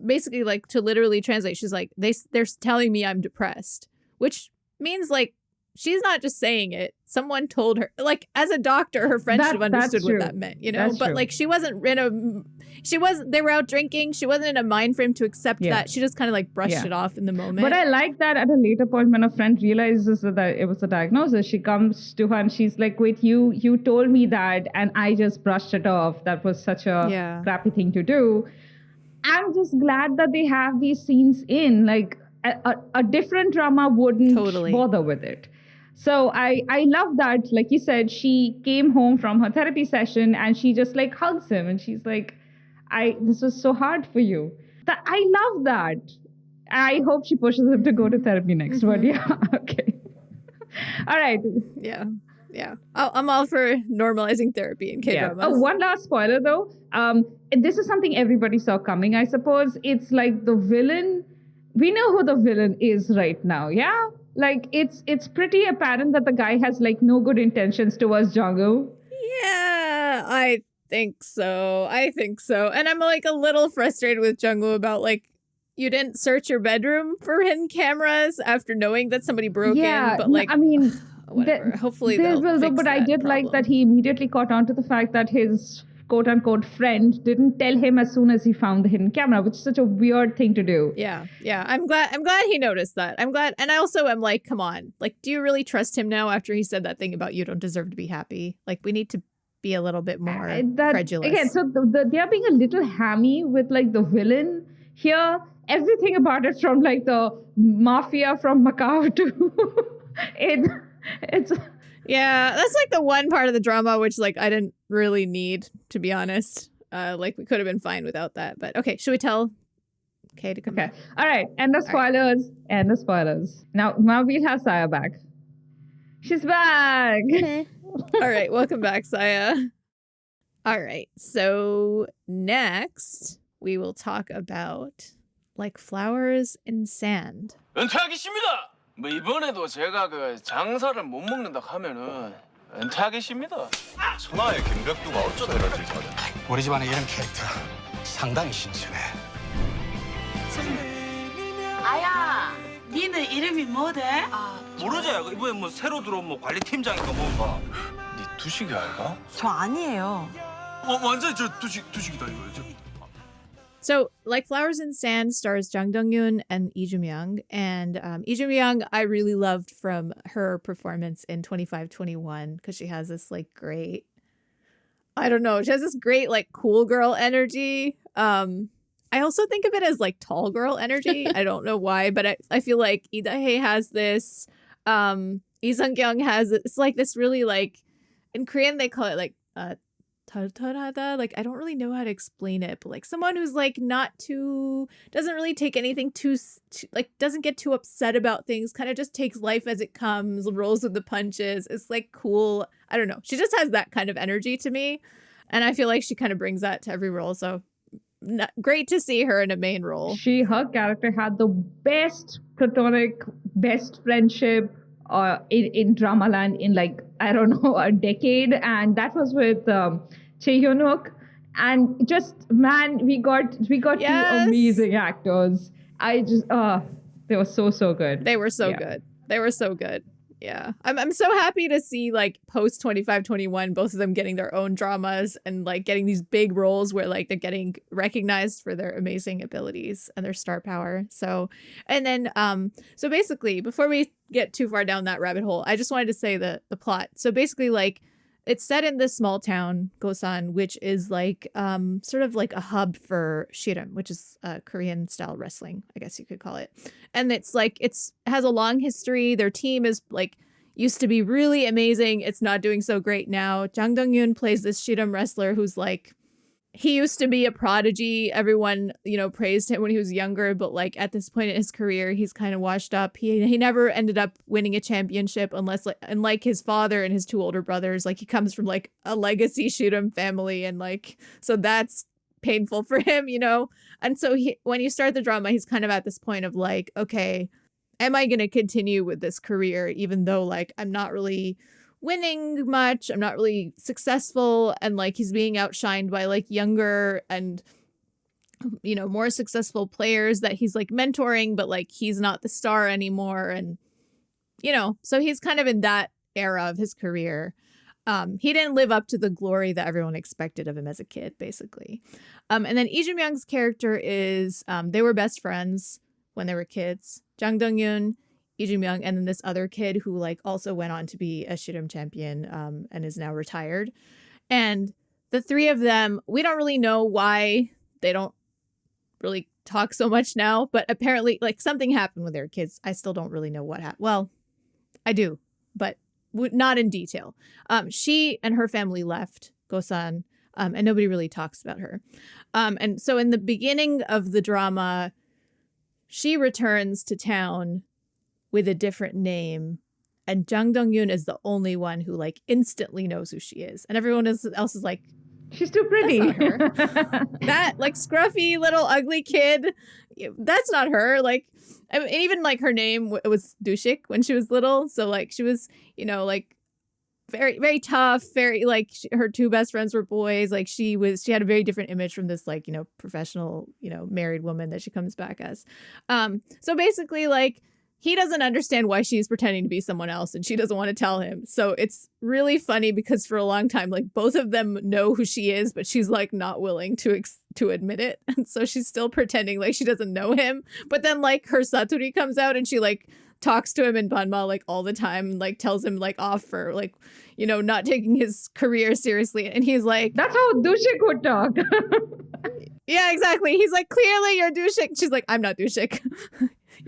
basically like to literally translate, she's like, they're telling me I'm depressed, which means like she's not just saying it. Someone told her, like, as a doctor, her friend should have understood what that meant, That's but true. like they were out drinking. She wasn't in a mind frame to accept that. She just kind of like brushed it off in the moment. But I like that at a later point when a friend realizes that it was a diagnosis, she comes to her and she's like, wait, you told me that and I just brushed it off. That was such a crappy thing to do. I'm just glad that they have these scenes in, like a different drama wouldn't bother with it. So I love that, like you said, she came home from her therapy session and she just like hugs him and she's like, this was so hard for you. I love that. I hope she pushes him to go to therapy next, but yeah, okay. All right. Yeah. Yeah. I'm all for normalizing therapy in K-dramas. Oh, one last spoiler though. This is something everybody saw coming, I suppose. It's like the villain. We know who the villain is right now, yeah? Like, it's pretty apparent that the guy has, like, no good intentions towards Jungwoo. Yeah, I think so. And I'm, like, a little frustrated with Jungwoo about, like, you didn't search your bedroom for hidden cameras after knowing that somebody broke in, but, like, I mean, whatever. Hopefully they they'll will do, fix but I did problem. like that he immediately caught on to the fact that his quote-unquote friend didn't tell him as soon as he found the hidden camera, which is such a weird thing to do. Yeah. I'm glad he noticed that. I'm glad, and I also am like, come on, like, do you really trust him now after he said that thing about you don't deserve to be happy? Like, we need to be a little bit more credulous. Again, so they are being a little hammy with, like, the villain here. Everything about it, from, like, the mafia from Macau to it's. Yeah, that's, like, the one part of the drama which, like, I didn't really need, to be honest. Like, we could have been fine without that. But okay, should we tell Kay to come back? All right. End of spoilers. End of spoilers. Now we'll have Saya back. She's back. Okay. All right, welcome back, Saya. All right, so next we will talk about like flowers in sand. 은퇴하겠습니다. 뭐 이번에도 제가 그 장사를 못 먹는다 하면은 은퇴하겠습니다. 천하의 김백두가 어쩌다 이런 짓을 하냐? 우리 집안에 이런 캐릭터 상당히 신선해. 아야, 니는 이름이 뭐대? 모르지? 이번에 뭐 새로 들어온 뭐 관리팀장인가 뭔가. 네 두식이 알까? 저 아니에요. 완전히 저 두식이다 이거죠. So, like Flowers in Sand stars Jang Dong-yoon and Lee Jung-young. And Lee Jung-young I really loved from her performance in 2521 because she has this like great, I don't know, she has this great like cool girl energy. I also think of it as like tall girl energy. I don't know why, but I feel like Lee Da-hae has this. Lee Sung-kyung has it's like this really like, in Korean they call it like tartarada. Like I don't really know how to explain it, but like someone who's like not too, doesn't really take anything too like doesn't get too upset about things, kind of just takes life as it comes, rolls with the punches. It's like cool. I don't know. She just has that kind of energy to me, and I feel like she kind of brings that to every role. So great to see her in a main role. Her character had the best platonic, best friendship in Dramaland in like, I don't know, a decade. And that was with Chae Hyun-wook. And just, man, we got Yes. two amazing actors. I just, they were so good. They were so good. They were so good. Yeah. I'm so happy to see like post 2521, both of them getting their own dramas and like getting these big roles where like they're getting recognized for their amazing abilities and their star power. So, and then, so basically before we get too far down that rabbit hole, I just wanted to say the plot. So basically like it's set in this small town, Gosan, which is like sort of like a hub for Shiram, which is Korean style wrestling, I guess you could call it. And it's like has a long history. Their team is like used to be really amazing. It's not doing so great now. Jang Dong-yoon plays this Shiram wrestler who's like, he used to be a prodigy. Everyone, you know, praised him when he was younger, but like at this point in his career, he's kind of washed up. He never ended up winning a championship unless like, unlike his father and his two older brothers, like he comes from like a legacy Shiram family, and like so that's painful for him, you know. And so when you start the drama, he's kind of at this point of like, okay, am I going to continue with this career even though like I'm not really winning much, I'm not really successful, and like he's being outshined by like younger and, you know, more successful players that he's like mentoring, but like he's not the star anymore. And, you know, so he's kind of in that era of his career. He didn't live up to the glory that everyone expected of him as a kid, basically. And then Lee Jung-young's character is they were best friends when they were kids. Jang Dong-yoon, Lee Jung-young, and then this other kid who like also went on to be a Shiram champion and is now retired. And the three of them, we don't really know why they don't really talk so much now, but apparently like something happened with their kids. I still don't really know what happened. Well, I do, but not in detail. She and her family left Gosan, and nobody really talks about her. And so in the beginning of the drama, she returns to town with a different name, And Jang Dong-yoon is the only one who like instantly knows who she is. And everyone else is like, she's too pretty. that's not her. That like scruffy little ugly kid, that's not her. Like, I mean, even like her name was Dushik when she was little. So like she was, you know, like very, very tough, very like her two best friends were boys. Like she had a very different image from this like, you know, professional, you know, married woman that she comes back as. So basically like, he doesn't understand why she's pretending to be someone else and she doesn't want to tell him. So it's really funny because for a long time, like both of them know who she is, but she's like not willing to admit it. And so she's still pretending like she doesn't know him. But then like her Saturi comes out and she like talks to him in Banma like all the time and like tells him like off for like, you know, not taking his career seriously. And he's like, that's how Dushik would talk. Yeah, exactly. He's like, clearly you're Dushik. She's like, I'm not Dushik.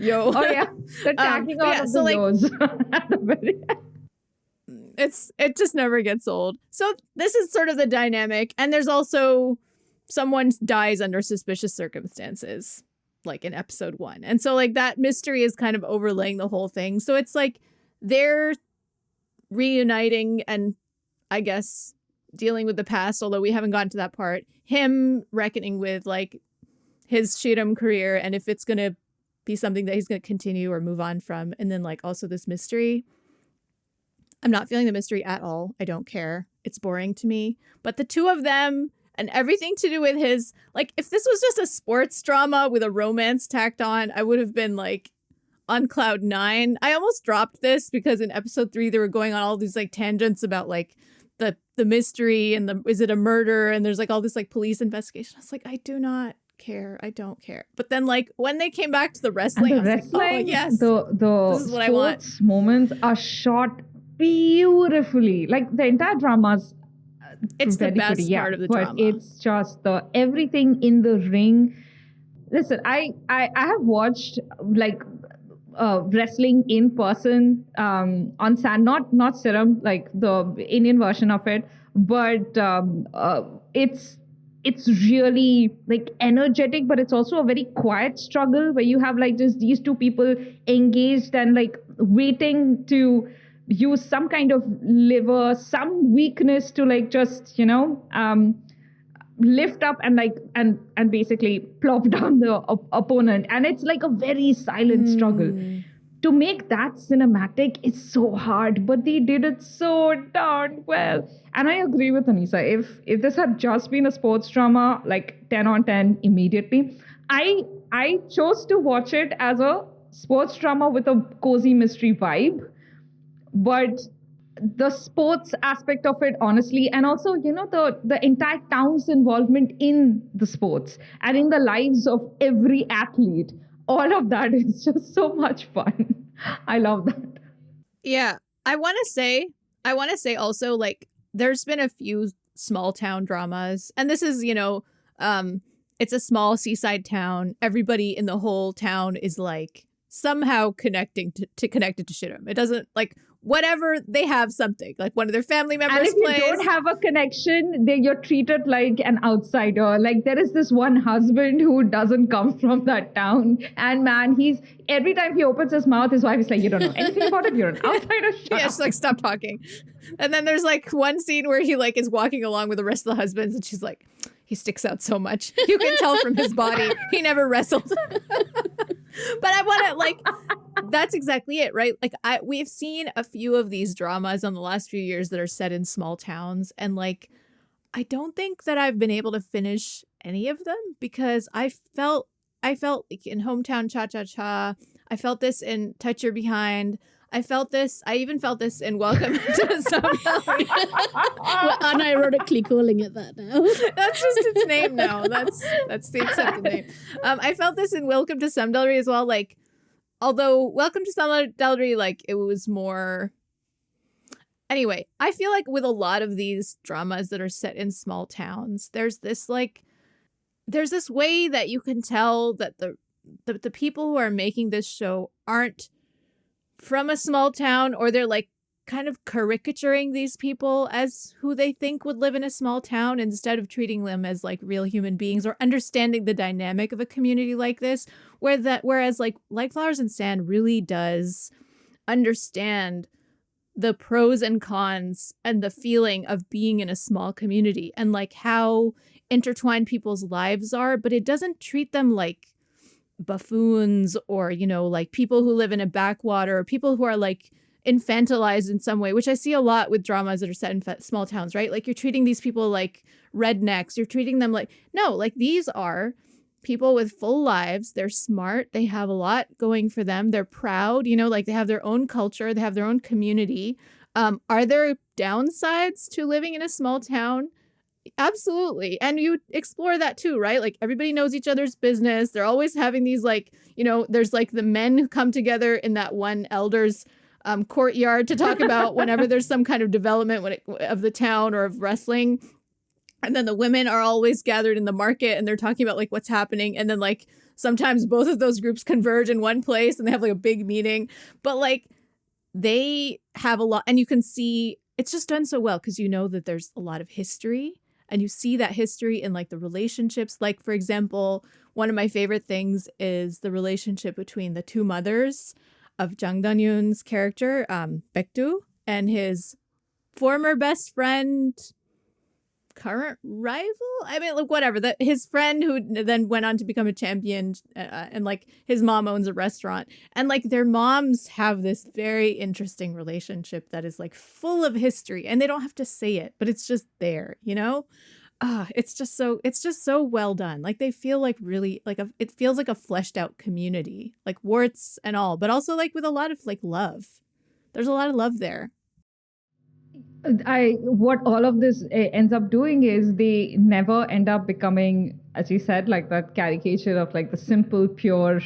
Yo. Oh yeah, the tacking on of the like, yo's at the very end. It just never gets old. So this is sort of the dynamic, and there's also someone dies under suspicious circumstances, like in episode 1, and so like that mystery is kind of overlaying the whole thing. So it's like they're reuniting and I guess dealing with the past, although we haven't gotten to that part. Him reckoning with like his Shiram career and if it's gonna be something that he's going to continue or move on from. And then like also this mystery. I'm not feeling the mystery at all. I don't care. It's boring to me. But the two of them and everything to do with his, like if this was just a sports drama with a romance tacked on, I would have been like on cloud 9. I almost dropped this because in episode 3 they were going on all these like tangents about like the mystery and is it a murder, and there's like all this like police investigation. I was like, I do not care. I don't care. But then like when they came back to the wrestling, I was like, oh yes, the this is what I want. sports moments are shot beautifully. Like the entire drama's it's the best pretty, part of the but drama. It's just the everything in the ring. Listen, I have watched like wrestling in person on sand, not Serum, like the Indian version of it, but it's really like energetic, but it's also a very quiet struggle where you have like just these two people engaged and like waiting to use some kind of lever, some weakness to like just, you know, lift up and like and basically plop down the opponent. And it's like a very silent struggle. To make that cinematic is so hard, but they did it so darn well. And I agree with Anisa. If this had just been a sports drama, like 10 on 10 immediately, I chose to watch it as a sports drama with a cozy mystery vibe. But the sports aspect of it, honestly, and also, you know, the entire town's involvement in the sports and in the lives of every athlete, all of that is just so much fun. I love that. Yeah. I want to say also, like, there's been a few small town dramas, and this is, you know, it's a small seaside town. Everybody in the whole town is like somehow connected to Shiram. It doesn't like whatever, they have something like one of their family members. And if you don't have a connection, then you're treated like an outsider. Like there is this one husband who doesn't come from that town, and man, he's every time he opens his mouth, his wife is like, you don't know anything about it, you're an outsider. Yeah, she's like, stop talking. And then there's like one scene where he like is walking along with the rest of the husbands, and she's like, he sticks out so much. You can tell from his body he never wrestled. But I want to like, that's exactly it, right? Like we've seen a few of these dramas on the last few years that are set in small towns, and like I don't think that I've been able to finish any of them because I felt like in Hometown Cha Cha Cha, I felt this in Touch Your Behind. I even felt this in Welcome to Some Valley. We're unironically calling it that now. That's just its name now. That's the accepted name. I felt this in Welcome to Some Valley as well. Like, although Welcome to Some Valley, like it was more. Anyway, I feel like with a lot of these dramas that are set in small towns, there's this way that you can tell that the people who are making this show aren't from a small town, or they're like kind of caricaturing these people as who they think would live in a small town instead of treating them as like real human beings or understanding the dynamic of a community like this, whereas like Flowers and Sand really does understand the pros and cons and the feeling of being in a small community and like how intertwined people's lives are, but it doesn't treat them like buffoons or, you know, like people who live in a backwater or people who are like infantilized in some way, which I see a lot with dramas that are set in small towns, right? Like you're treating these people like rednecks, you're treating them like, no, like these are people with full lives. They're smart. They have a lot going for them. They're proud, you know, like they have their own culture. They have their own community. Are there downsides to living in a small town? Absolutely. And you explore that too, right? Like everybody knows each other's business. They're always having these like, you know, there's like the men who come together in that one elder's courtyard to talk about whenever there's some kind of development of the town or of wrestling. And then the women are always gathered in the market and they're talking about like what's happening. And then like sometimes both of those groups converge in one place and they have like a big meeting. But like they have a lot, and you can see it's just done so well because you know that there's a lot of history and you see that history in like the relationships. Like, for example, one of my favorite things is the relationship between the two mothers of Jang Dong-yoon's character, Baekdu, and his former best friend, current rival. I mean, like whatever. His friend who then went on to become a champion, and like his mom owns a restaurant, and like their moms have this very interesting relationship that is like full of history, and they don't have to say it, but it's just there, you know. It's just so well done. Like they feel like really like it feels like a fleshed out community, like warts and all, but also like with a lot of like love. There's a lot of love there. What all of this ends up doing is they never end up becoming, as you said, like that caricature of like the simple, pure,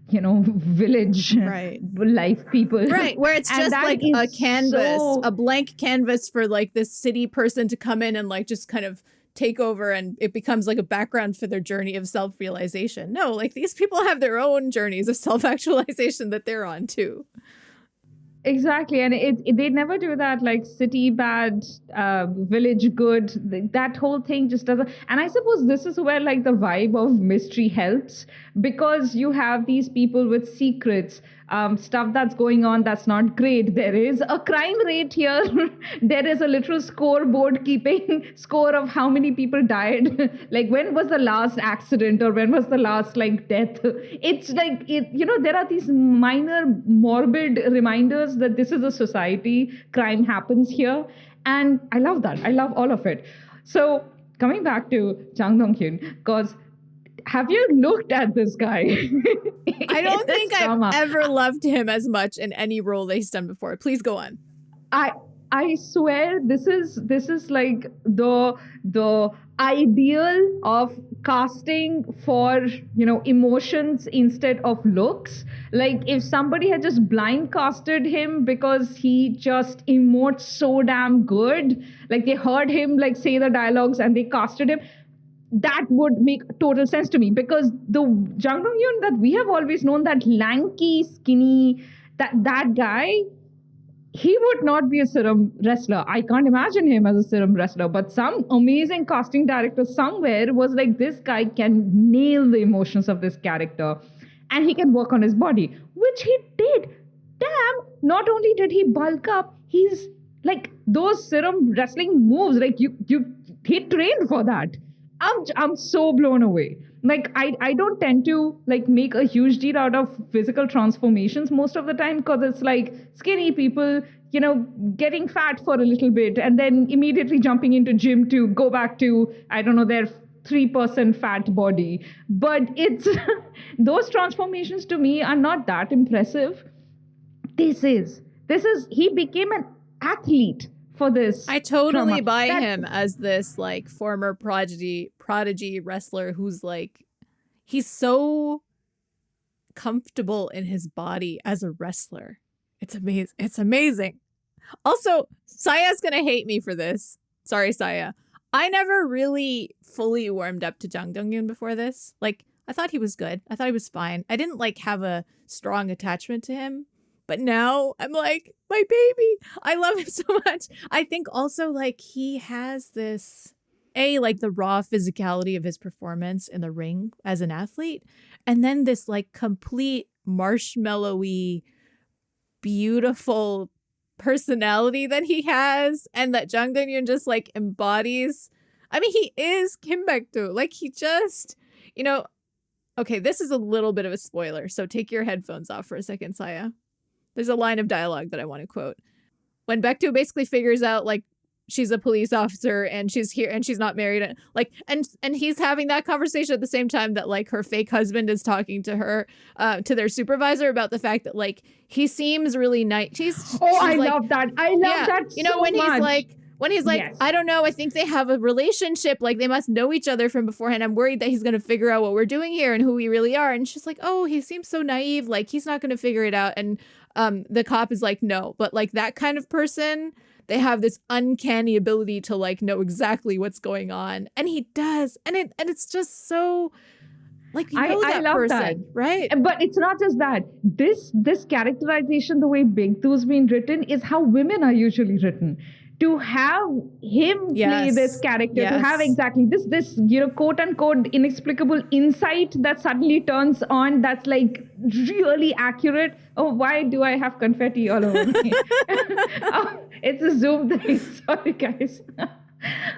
you know, village life people. Right, where it's just like a canvas, a blank canvas for like this city person to come in and like just kind of take over, and it becomes like a background for their journey of self-realization. No, like these people have their own journeys of self-actualization that they're on too. Exactly, and they never do that like city bad, village good. That whole thing just doesn't. And I suppose this is where like the vibe of mystery helps, because you have these people with secrets, stuff that's going on that's not great. There is a crime rate here. There is a literal scoreboard keeping score of how many people died. Like when was the last accident or when was the last like death? It's like you know, there are these minor morbid reminders that this is a society, crime happens here, and I love that. I love all of it. So coming back to Jang Dong-hyun, because have you looked at this guy? I don't think I've ever loved him as much in any role that he's done before. Please go on. I swear this is like the ideal of casting for, you know, emotions instead of looks. Like if somebody had just blind casted him because he just emotes so damn good, like they heard him like say the dialogues and they casted him, that would make total sense to me, because the Jang Dong-hyun that we have always known, that lanky, skinny, that guy, he would not be a serum wrestler. I can't imagine him as a serum wrestler, but some amazing casting director somewhere was like, this guy can nail the emotions of this character and he can work on his body, which he did. Damn, not only did he bulk up, he's like those serum wrestling moves, like he trained for that. I'm so blown away. Like I don't tend to like make a huge deal out of physical transformations most of the time, because it's like skinny people, you know, getting fat for a little bit and then immediately jumping into gym to go back to, I don't know, their 3% fat body. But it's those transformations to me are not that impressive. This is he became an athlete for this. I totally buy him as this like former prodigy wrestler who's like, he's so comfortable in his body as a wrestler. It's amazing. It's amazing. Also, Saya's gonna hate me for this. Sorry, Saya. I never really fully warmed up to Jang Dong-hyun before this. Like, I thought he was good. I thought he was fine. I didn't like have a strong attachment to him. But now I'm like, my baby. I love him so much. I think also like he has this, like the raw physicality of his performance in the ring as an athlete. And then this like complete marshmallowy, beautiful personality that he has and that Jang Dong-yoon just like embodies. I mean, he is Kim Baek-do. Like he just, you know, okay, this is a little bit of a spoiler, so take your headphones off for a second, Saya. There's a line of dialogue that I want to quote. When Baek-do basically figures out like she's a police officer and she's here and she's not married, and like and he's having that conversation at the same time that like her fake husband is talking to her to their supervisor about the fact that like he seems really nice. I love that. I love that you know, so when much. he's like Yes. I don't know, I think they have a relationship, like they must know each other from beforehand. I'm worried that he's going to figure out what we're doing here and who we really are. And she's like, oh, he seems so naive, like he's not going to figure it out. And the cop is like, no, but like that kind of person, they have this uncanny ability to like know exactly what's going on, and he does, and it's just so like, you know, I that love person, that. right? But it's not just that. This characterization, the way Baek-do's been written, is how women are usually written. To have him play Yes. this character, to Yes. have exactly this quote unquote inexplicable insight that suddenly turns on, that's like really accurate. Oh, why do I have confetti all over me? Oh, it's a Zoom thing. Sorry, guys.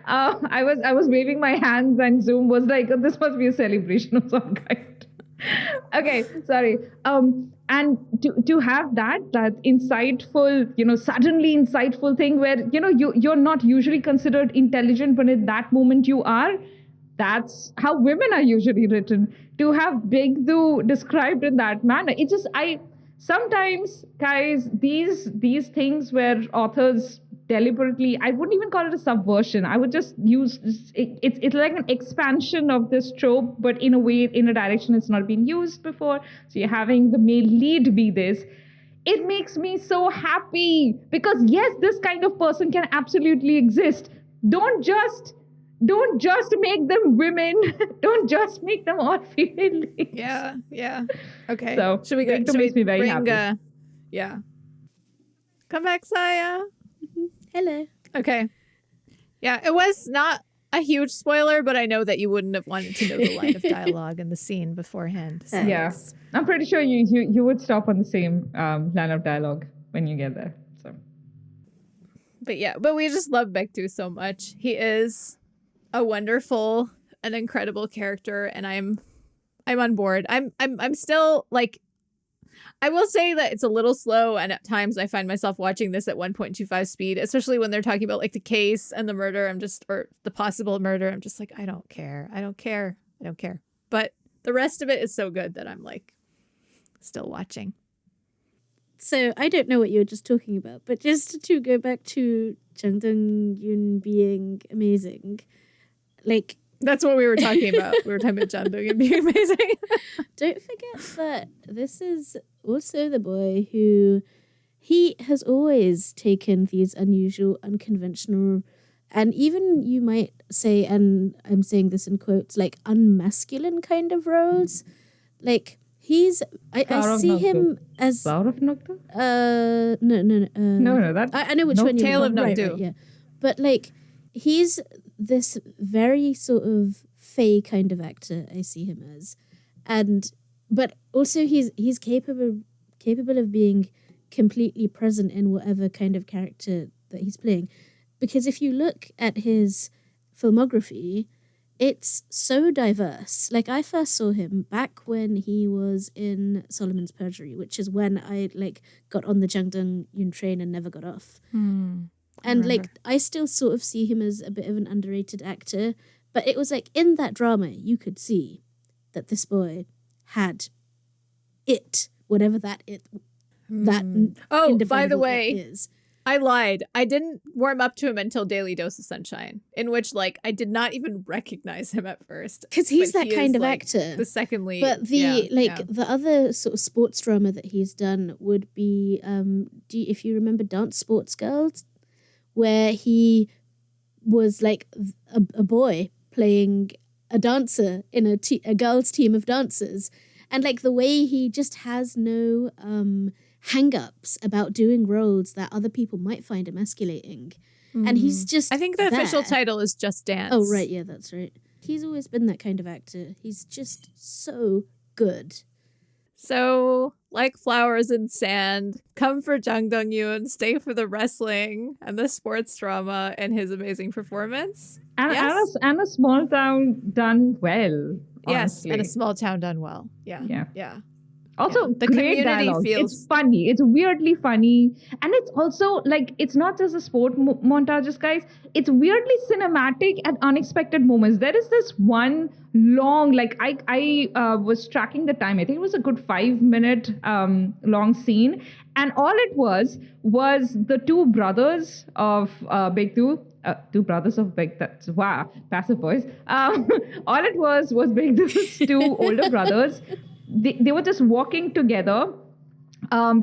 I was waving my hands and Zoom was like, oh, this must be a celebration of some kind. Okay, sorry. And to have that insightful, suddenly insightful thing where, you're not usually considered intelligent, but in that moment you are. That's how women are usually written. To have Baek-do described in that manner, sometimes, guys, these things where authors deliberately, I wouldn't even call it a subversion. I would just use it's like an expansion of this trope, but in a direction it's not been used before. So you're having the male lead be this. It makes me so happy because yes, this kind of person can absolutely exist. Don't just make them women. Don't just make them all female leads. Yeah. Okay. So should we go? Baek-do Should we makes me very bring, happy. yeah. Come back, Saya. Hello. Okay. Yeah, it was not a huge spoiler, but I know that you wouldn't have wanted to know the line of dialogue and the scene beforehand. So. Yeah, I'm pretty sure you would stop on the same line of dialogue when you get there. So, but we just love Baek-do so much. He is a wonderful and incredible character, and I'm on board. I'm still like, I will say that it's a little slow, and at times I find myself watching this at 1.25 speed, especially when they're talking about like the case and the murder. Or the possible murder. I'm just like, I don't care. But the rest of it is so good that I'm like still watching. So I don't know what you were just talking about, but just to go back to Jang Dong-yoon being amazing, like, that's what we were talking about. We were talking about Jang Dong-yoon being amazing. Don't forget that this is also the boy who he has always taken these unusual, unconventional, and even you might say, and I'm saying this in quotes, like unmasculine kind of roles. Like I see him as Flower of Nocturne? No. No, that I know which one you're Tale of right, Nocturne. right, yeah. But like he's this very sort of fey kind of actor, I see him as. But also he's capable of being completely present in whatever kind of character that he's playing. Because if you look at his filmography, it's so diverse. Like I first saw him back when he was in Solomon's Perjury, which is when I like got on the Jang Dong-yoon train and never got off. And like I still sort of see him as a bit of an underrated actor, but it was like in that drama you could see that this boy had it, whatever that Oh, by the indefinable way, it is. I lied. I didn't warm up to him until Daily Dose of Sunshine, in which like I did not even recognize him at first. Because he's But that he kind is, of like, actor. The second lead. But the other sort of sports drama that he's done would be if you remember Dance Sports Girls, where he was like a boy playing a dancer in a girls' team of dancers, and like the way he just has no hang-ups about doing roles that other people might find emasculating. And he's just I think the official there. title is Just Dance. Oh, right, yeah, that's right. He's always been that kind of actor. He's just so good. So, like flowers in sand, come for Jang Dong-yoon, stay for the wrestling and the sports drama and his amazing performance. Yes? And a small town done well, Yes, honestly. and a small town done well. Yeah. Also, The great community dialogue. feels... It's funny. It's weirdly funny. And it's also, like, it's not just a sport montages, guys. It's weirdly cinematic at unexpected moments. There is this one long, like, I was tracking the time. I think it was a good 5-minute long scene. And all it was the two brothers of Baekdu. Two brothers of Baekdu. Wow, passive voice. All it was Baekdu's two older brothers. They were just walking together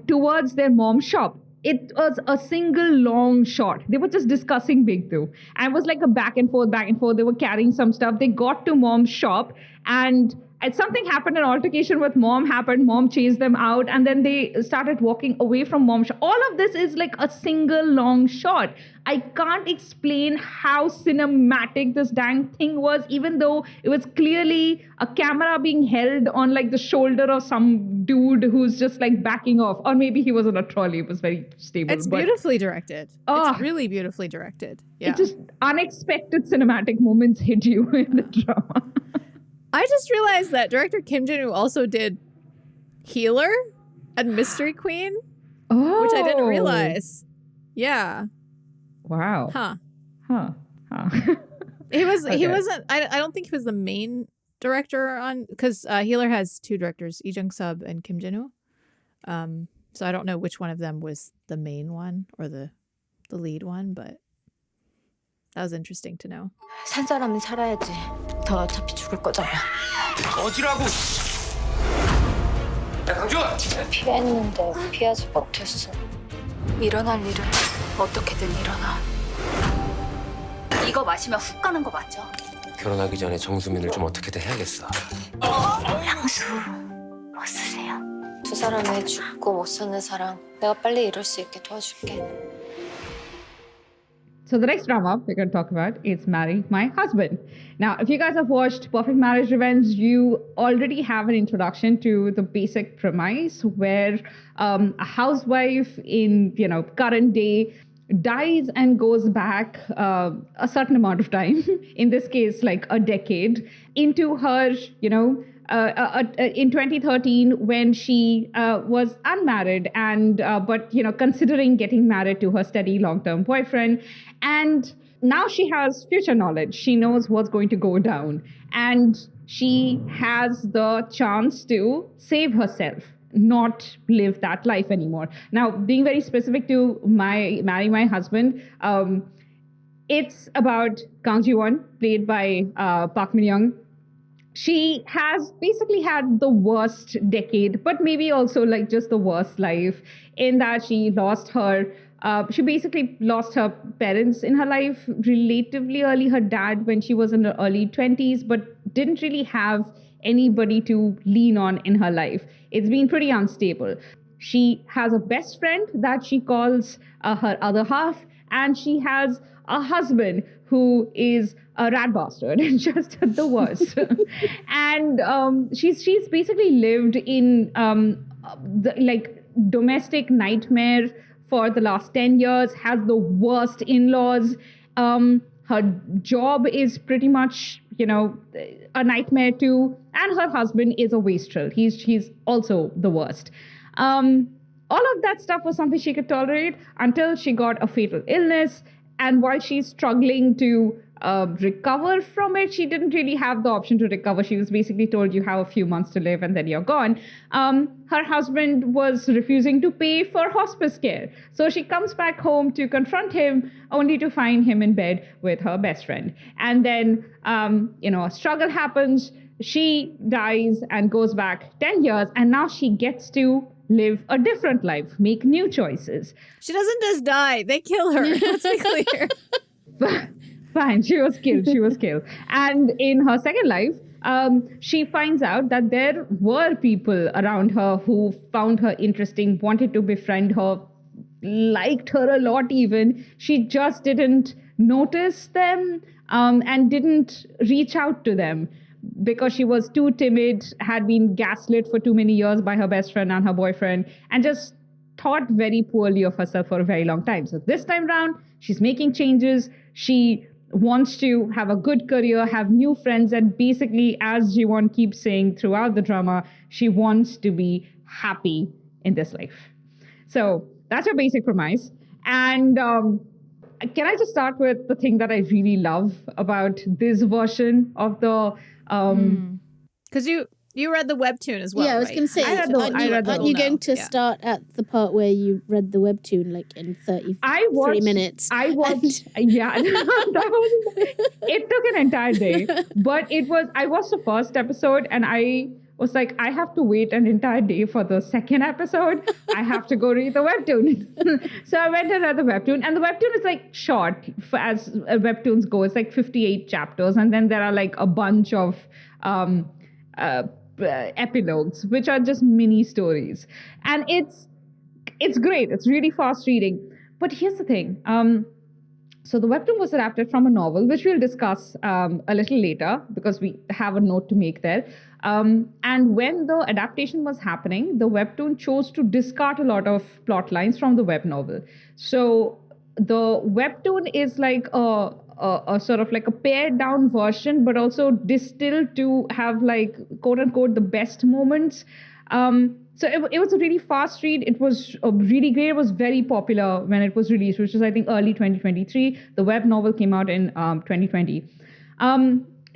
towards their mom's shop. It was a single long shot. They were just discussing Baekdu. And it was like a back and forth. They were carrying some stuff. They got to mom's shop and something happened, an altercation with mom happened. Mom chased them out and then they started walking away from mom's shop. All of this is like a single long shot. I can't explain how cinematic this dang thing was, even though it was clearly a camera being held on like the shoulder of some dude who's just like backing off. Or maybe he was on a trolley. It was very stable. It's beautifully directed. It's really beautifully directed. Yeah. It just unexpected cinematic moments hit you in the drama. I just realized that director Kim Jin-woo also did Healer and Mystery Queen, which I didn't realize. Yeah. Wow. Huh. He wasn't. I don't think he was the main director on, because Healer has two directors, Lee Jung-sub and Kim Jin-woo. So I don't know which one of them was the main one or the lead one, but that was interesting to know. 산 사람은 살아야지. 더 어차피 죽을 거잖아. 어지라고. 야 강준. 피했는데 피하지 못했어. 일어날 일은 어떻게든 일어나. 이거 마시면 훅 가는 거 맞죠? 결혼하기 전에 정수민을 좀 어떻게든 해야겠어. 향수 뭐 쓰세요? 두 사람의 죽고 못 사는 사랑 내가 빨리 이룰 수 있게 도와줄게. So the next drama we're going to talk about is Marry My Husband. Now, if you guys have watched Perfect Marriage Revenge, you already have an introduction to the basic premise where a housewife in, current day dies and goes back a certain amount of time, in this case, like a decade, into her, in 2013 when she was unmarried and but considering getting married to her steady long-term boyfriend, and now she has future knowledge. She knows what's going to go down and she has the chance to save herself, not live that life anymore. Now, being very specific to Marry My Husband, it's about Kang Ji-won, played by Park Min-young. She has basically had the worst decade, but maybe also like just the worst life, in that she basically lost her parents in her life relatively early, her dad when she was in her early 20s, but didn't really have anybody to lean on in her life. It's been pretty unstable. She has a best friend that she calls her other half, and she has a husband who is a rat bastard and just the worst. And she's basically lived in domestic nightmare for the last 10 years, has the worst in-laws. Her job is pretty much, a nightmare too. And her husband is a wastrel. He's also the worst. All of that stuff was something she could tolerate until she got a fatal illness. And while she's struggling to recover from it, she didn't really have the option to recover. She was basically told, you have a few months to live and then you're gone. Her husband was refusing to pay for hospice care. So she comes back home to confront him, only to find him in bed with her best friend. And then, a struggle happens. She dies and goes back 10 years. And now she gets to live a different life, make new choices. She doesn't just die. They kill her. Let's be clear. Fine, she was killed. And in her second life, she finds out that there were people around her who found her interesting, wanted to befriend her, liked her a lot even. She just didn't notice them and didn't reach out to them. because she was too timid, had been gaslit for too many years by her best friend and her boyfriend, and just thought very poorly of herself for a very long time. So this time round, she's making changes. She wants to have a good career, have new friends, and basically, as Jiwon keeps saying throughout the drama, she wants to be happy in this life. So that's her basic premise. And can I just start with the thing that I really love about this version of the... Because you read the webtoon as well, yeah, I was right? going to say, aren't you going to start at the part where you read the webtoon like in 33 minutes? I watched, yeah, it took an entire day, but I watched the first episode and I was like, I have to wait an entire day for the second episode. I have to go read the webtoon. So I went and read the webtoon, and the webtoon is like short as webtoons go. It's like 58 chapters, and then there are like a bunch of epilogues, which are just mini stories, and it's great. It's really fast reading. But here's the thing. So the webtoon was adapted from a novel, which we'll discuss a little later because we have a note to make there. And when the adaptation was happening, the webtoon chose to discard a lot of plot lines from the web novel. So the webtoon is like a sort of like a pared down version, but also distilled to have like quote unquote the best moments. So it was a really fast read. It was really great. It was very popular when it was released, which was I think early 2023. The web novel came out in 2020.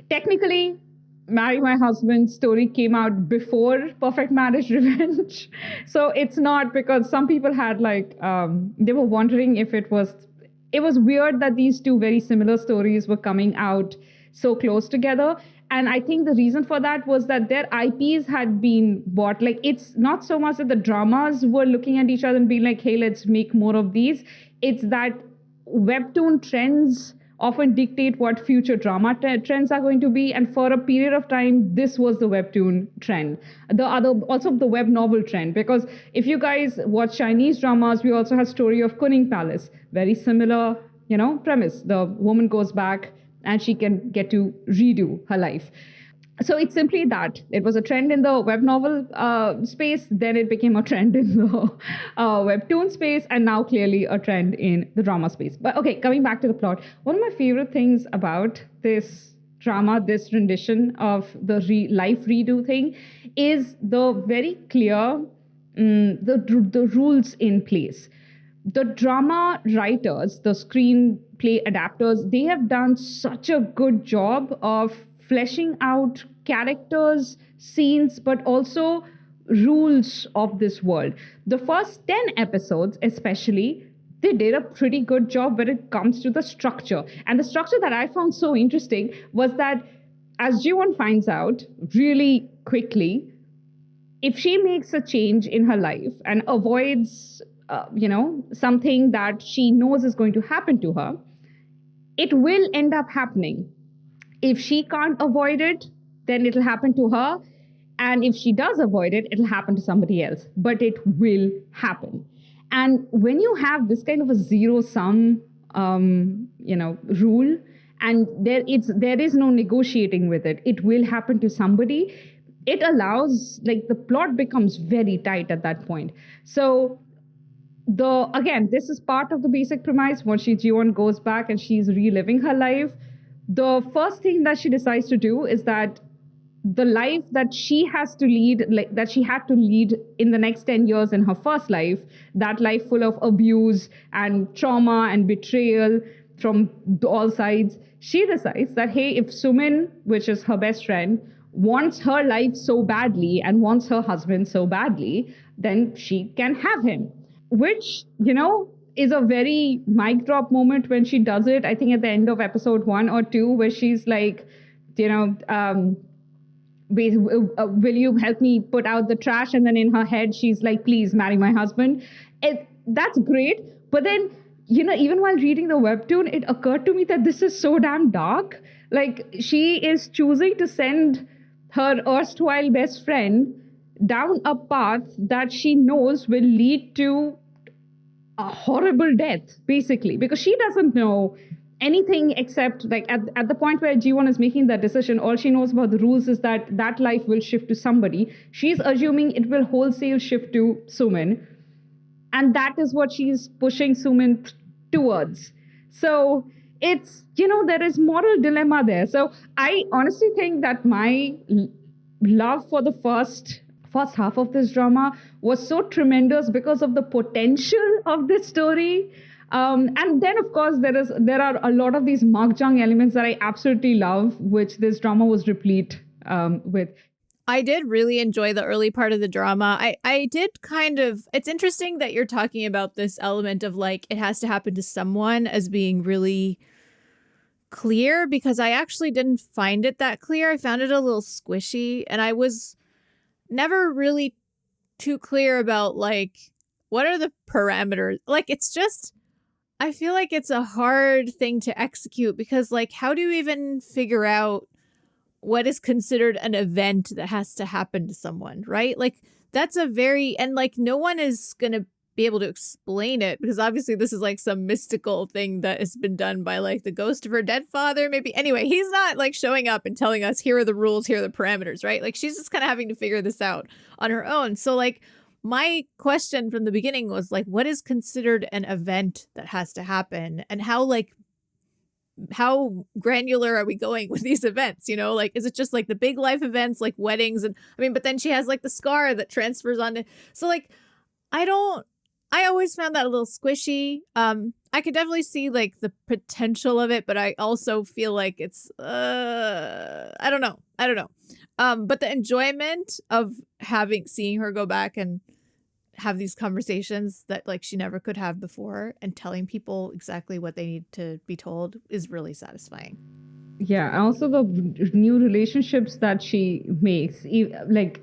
Technically, Marry My Husband's story came out before Perfect Marriage Revenge. So it's not, because some people had like, they were wondering if it was weird that these two very similar stories were coming out so close together. And I think the reason for that was that their IPs had been bought. Like, it's not so much that the dramas were looking at each other and being like, hey, let's make more of these. It's that webtoon trends often dictate what future drama trends are going to be. And for a period of time, this was the webtoon trend. Also the web novel trend. Because if you guys watch Chinese dramas, we also have Story of Kuning Palace. Very similar, premise. The woman goes back and she can get to redo her life. So it's simply that. It was a trend in the web novel space, then it became a trend in the webtoon space, and now clearly a trend in the drama space. But okay, coming back to the plot. One of my favorite things about this drama, this rendition of the life redo thing, is the very clear, the rules in place. The drama writers, the screenplay adapters, they have done such a good job of fleshing out characters, scenes, but also rules of this world. The first 10 episodes especially, they did a pretty good job when it comes to the structure. And the structure that I found so interesting was that, as Jiwon finds out really quickly, if she makes a change in her life and avoids something that she knows is going to happen to her, it will end up happening. If she can't avoid it, then it'll happen to her. And if she does avoid it, it'll happen to somebody else. But it will happen. And when you have this kind of a zero-sum, rule, and there is no negotiating with it, it will happen to somebody. It allows, like, the plot becomes very tight at that point. So again, this is part of the basic premise. Once Jiwon goes back and she's reliving her life, the first thing that she decides to do is that the life that she has to lead, like that she had to lead in the next 10 years in her first life, that life full of abuse and trauma and betrayal from all sides, she decides that, hey, if Sumin, which is her best friend, wants her life so badly and wants her husband so badly, then she can have him. Which, is a very mic drop moment when she does it. I think at the end of episode 1 or 2, where she's like, will you help me put out the trash? And then in her head, she's like, please marry my husband. That's great. But then, even while reading the webtoon, it occurred to me that this is so damn dark. Like, she is choosing to send her erstwhile best friend down a path that she knows will lead to a horrible death, basically, because she doesn't know anything except like at the point where Ji-won is making that decision, all she knows about the rules is that life will shift to somebody. She's assuming it will wholesale shift to Sumin. And that is what she's pushing Sumin towards. So it's, there is moral dilemma there. So I honestly think that my love for the first half of this drama was so tremendous because of the potential of this story. And then, of course, there are a lot of these Makjang elements that I absolutely love, which this drama was replete with. I did really enjoy the early part of the drama. I did it's interesting that you're talking about this element of like, it has to happen to someone as being really clear, because I actually didn't find it that clear. I found it a little squishy, and I was never really too clear about like, what are the parameters? Like, it's just, I feel like it's a hard thing to execute, because like, how do you even figure out what is considered an event that has to happen to someone, right? Like, that's and like, no one is going to be able to explain it, because obviously this is like some mystical thing that has been done by like the ghost of her dead father, maybe. Anyway, he's not like showing up and telling us, here are the rules, here are the parameters, right? Like, she's just kind of having to figure this out on her own. So like, my question from the beginning was like, what is considered an event that has to happen, and how granular are we going with these events? Like, is it just like the big life events like weddings? And I mean, but then she has like the scar that transfers onto, so like, I always found that a little squishy. I could definitely see like the potential of it, but I also feel like it's I don't know. But the enjoyment of seeing her go back and have these conversations that like she never could have before, and telling people exactly what they need to be told, is really satisfying. Yeah, and also the new relationships that she makes, like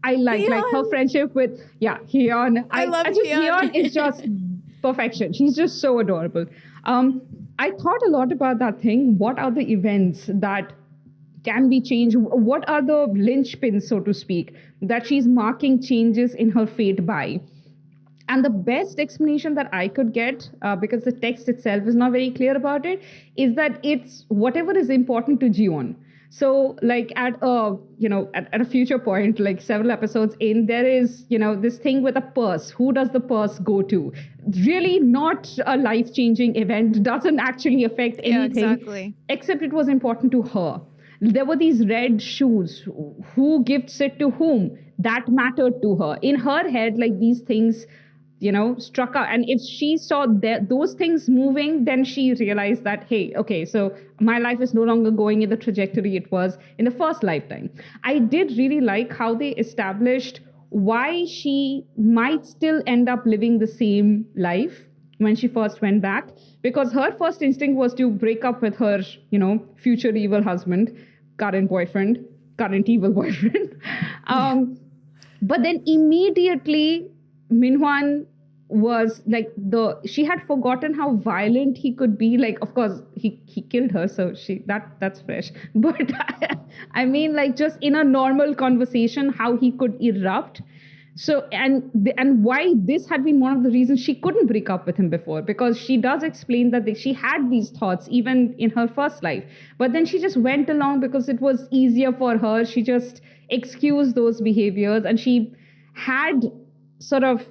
I like her friendship with Hyun. I love Hyun. Is just perfection. She's just so adorable. I thought a lot about that thing. What are the events that can be changed? What are the linchpins, so to speak, that she's marking changes in her fate by? And the best explanation that I could get, because the text itself is not very clear about it, is that it's whatever is important to Ji-won. So like at a future point, like several episodes in, there is, this thing with a purse. Who does the purse go to? Really not a life-changing event, doesn't actually affect anything, except it was important to her. There were these red shoes. Who gifts it to whom? That mattered to her. In her head, like these things, struck her. And if she saw those things moving, then she realized that, hey, okay, so my life is no longer going in the trajectory it was in the first lifetime. I did really like how they established why she might still end up living the same life when she first went back, because her first instinct was to break up with her, future evil husband, current evil boyfriend. But then immediately Minhwan was like, she had forgotten how violent he could be. Like, of course, he killed her, so that's fresh. But I mean, like, just in a normal conversation, how he could erupt. So, and why this had been one of the reasons she couldn't break up with him before, because she does explain that she had these thoughts even in her first life. But then she just went along because it was easier for her. She just excused those behaviors, and she had sort of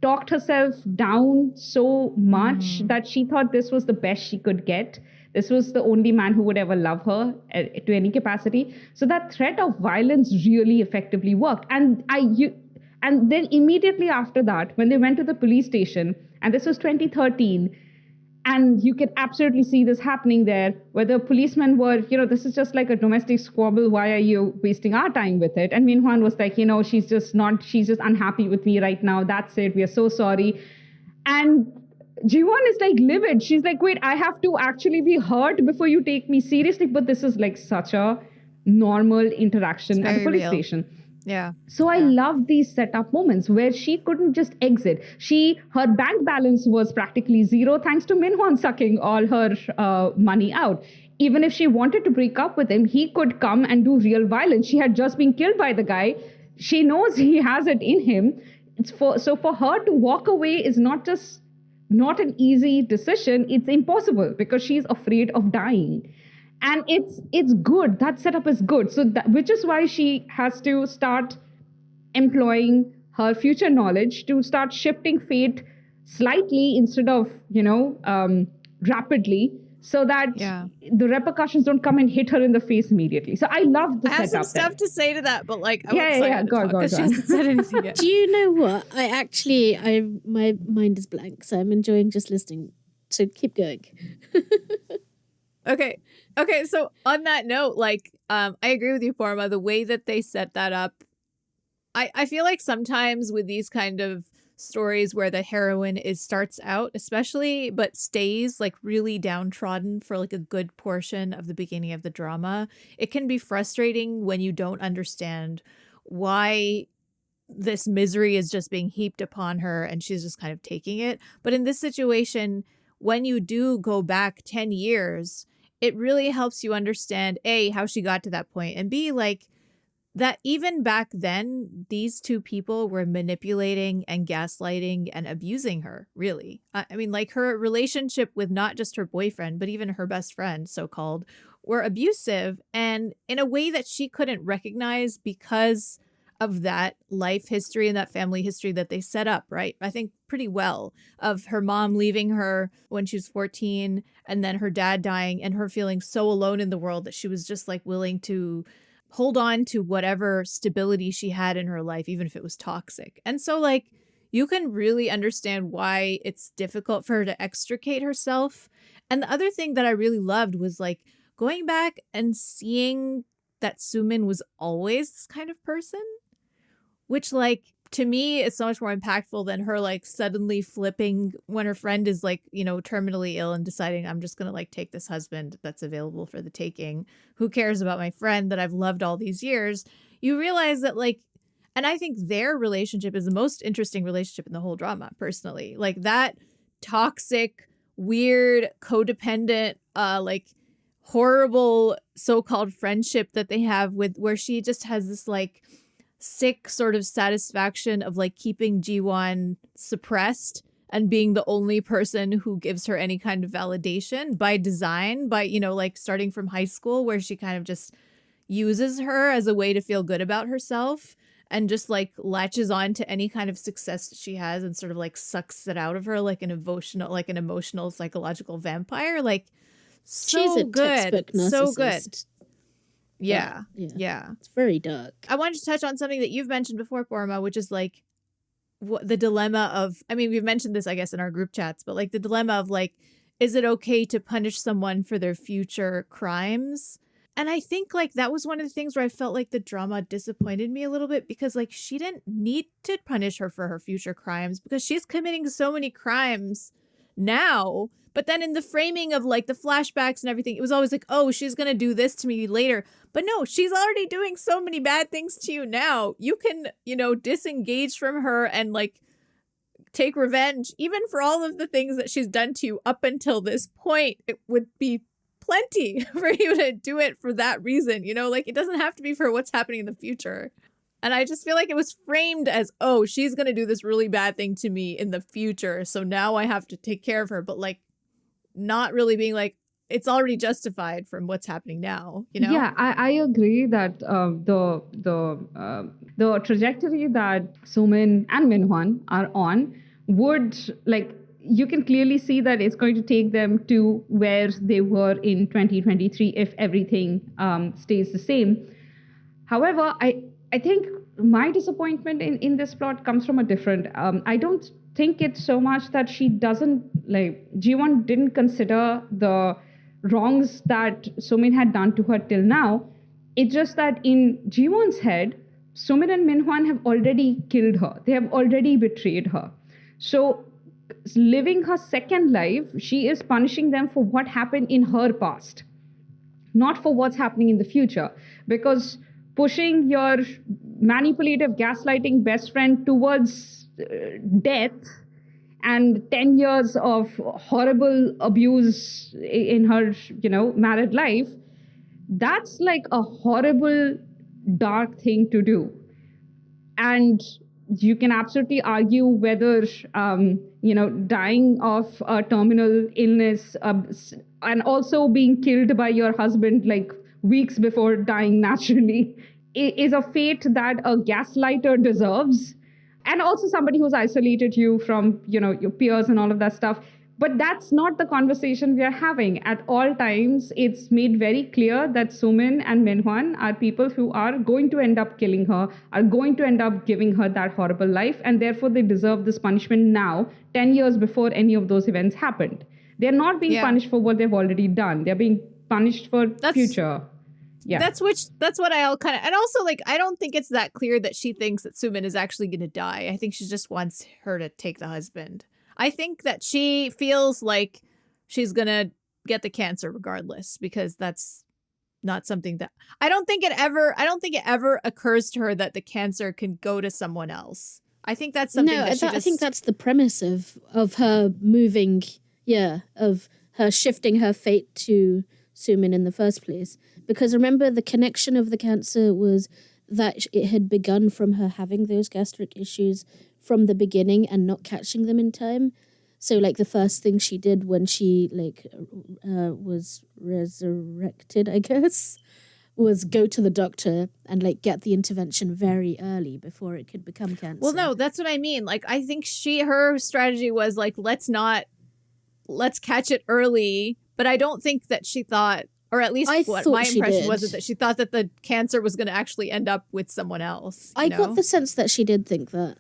talked herself down so much that she thought this was the best she could get. This was the only man who would ever love her to any capacity. So that threat of violence really effectively worked. And then immediately after that, when they went to the police station, and this was 2013, and you can absolutely see this happening there, where the policemen were, this is just like a domestic squabble. Why are you wasting our time with it? And Minhwan was like, she's just unhappy with me right now. That's it. We are so sorry. And Ji-won is like livid. She's like, wait, I have to actually be hurt before you take me seriously. But this is like such a normal interaction at the police station. Yeah. So I love these setup moments where she couldn't just exit. Her bank balance was practically zero thanks to Minhwan sucking all her money out. Even if she wanted to break up with him, he could come and do real violence. She had just been killed by the guy. She knows he has it in him. So for her to walk away is not just not an easy decision. It's impossible because she's afraid of dying. And it's good. That setup is good. So which is why she has to start employing her future knowledge to start shifting fate slightly instead of, rapidly, so that the repercussions don't come and hit her in the face immediately. So I love the setup. I have some stuff to say to that, but like, I go on. She hasn't said anything yet. Do you know what? My mind is blank, so I'm enjoying just listening. So keep going. Okay. So on that note, like, I agree with you, Paroma. The way that they set that up, I feel like sometimes with these kind of stories where the heroine starts out, especially, but stays like really downtrodden for like a good portion of the beginning of the drama, it can be frustrating when you don't understand why this misery is just being heaped upon her and she's just kind of taking it. But in this situation, when you do go back 10 years, it really helps you understand, A, how she got to that point, and B, like, that even back then, these two people were manipulating and gaslighting and abusing her, really. I mean, like, her relationship with not just her boyfriend, but even her best friend, so-called, were abusive, and in a way that she couldn't recognize because of that life history and that family history that they set up, right? I think pretty well, of her mom leaving her when she was 14, and then her dad dying, and her feeling so alone in the world that she was just like willing to hold on to whatever stability she had in her life, even if it was toxic. And so, like, you can really understand why it's difficult for her to extricate herself. And the other thing that I really loved was, like, going back and seeing that Sumin was always this kind of person, which, like, to me is so much more impactful than her, like, suddenly flipping when her friend is, like, terminally ill and deciding, I'm just gonna, like, take this husband that's available for the taking. Who cares about my friend that I've loved all these years? You realize that, like, and I think their relationship is the most interesting relationship in the whole drama, personally. Like, that toxic, weird, codependent, like, horrible so-called friendship that they have with, where she just has this, like, sick sort of satisfaction of like keeping Jiwon suppressed and being the only person who gives her any kind of validation by design, by, like starting from high school, where she kind of just uses her as a way to feel good about herself and just like latches on to any kind of success that she has and sort of like sucks it out of her like an emotional psychological vampire. Like, so she's a good. Textbook narcissist. So good. Yeah. It's very dark. I wanted to touch on something that you've mentioned before, Paroma, which is like the dilemma of, I mean, we've mentioned this, I guess, in our group chats, but like the dilemma of like, is it okay to punish someone for their future crimes? And I think like that was one of the things where I felt like the drama disappointed me a little bit, because like she didn't need to punish her for her future crimes because she's committing so many crimes now. But then in the framing of like the flashbacks and everything, it was always like, oh, she's going to do this to me later. But no, she's already doing so many bad things to you now. You can, disengage from her and like take revenge, even for all of the things that she's done to you up until this point. It would be plenty for you to do it for that reason, like it doesn't have to be for what's happening in the future. And I just feel like it was framed as, oh, she's going to do this really bad thing to me in the future, so now I have to take care of her. But like, not really being like, it's already justified from what's happening now, Yeah, I agree that the trajectory that Sumin and Minhwan are on would, like, you can clearly see that it's going to take them to where they were in 2023 if everything stays the same. However, I think my disappointment in this plot comes from a different, I don't think it's so much that she doesn't, like, Jiwon didn't consider the wrongs that Sumin had done to her till now. It's just that in Jiwon's head, Sumin and Minhwan have already killed her. They have already betrayed her. So living her second life, she is punishing them for what happened in her past, not for what's happening in the future. Because pushing your manipulative, gaslighting best friend towards death and 10 years of horrible abuse in her, married life, that's like a horrible, dark thing to do. And you can absolutely argue whether, dying of a terminal illness and also being killed by your husband like weeks before dying naturally is a fate that a gaslighter deserves. And also somebody who's isolated you from, your peers and all of that stuff. But that's not the conversation we are having. At all times, it's made very clear that Sumin and Minhwan are people who are going to end up killing her, are going to end up giving her that horrible life, and therefore they deserve this punishment now, 10 years before any of those events happened. They're not being punished for what they've already done. They're being punished for future. Yeah. That's what I all kind of, and also like, I don't think it's that clear that she thinks that Sumin is actually going to die. I think she just wants her to take the husband. I think that she feels like she's going to get the cancer regardless, because that's not something that I don't think it ever occurs to her that the cancer can go to someone else. I think that's something I think that's the premise of her moving, of her shifting her fate to Sumin in the first place. Because remember, the connection of the cancer was that it had begun from her having those gastric issues from the beginning and not catching them in time. So like the first thing she did when she was resurrected, I guess, was go to the doctor and like get the intervention very early before it could become cancer. Well, no, that's what I mean. Like, I think her strategy was like, let's catch it early. But I don't think that she thought, or at least what my impression was, that she thought that the cancer was going to actually end up with someone else. I got the sense that she did think that.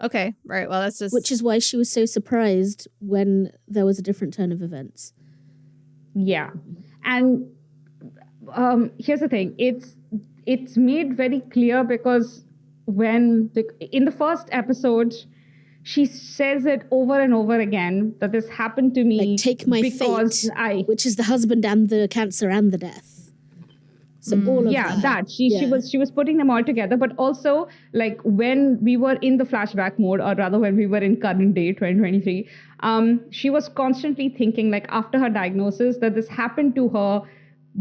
Okay, right. Well, that's just... Which is why she was so surprised when there was a different turn of events. Yeah. And here's the thing. It's made very clear because in the first episode, she says it over and over again that this happened to me. Like, take my fate, which is the husband and the cancer and the death. So all of that. She was putting them all together, but also like when we were in the flashback mode, or rather when we were in current day 2023, she was constantly thinking, like, after her diagnosis, that this happened to her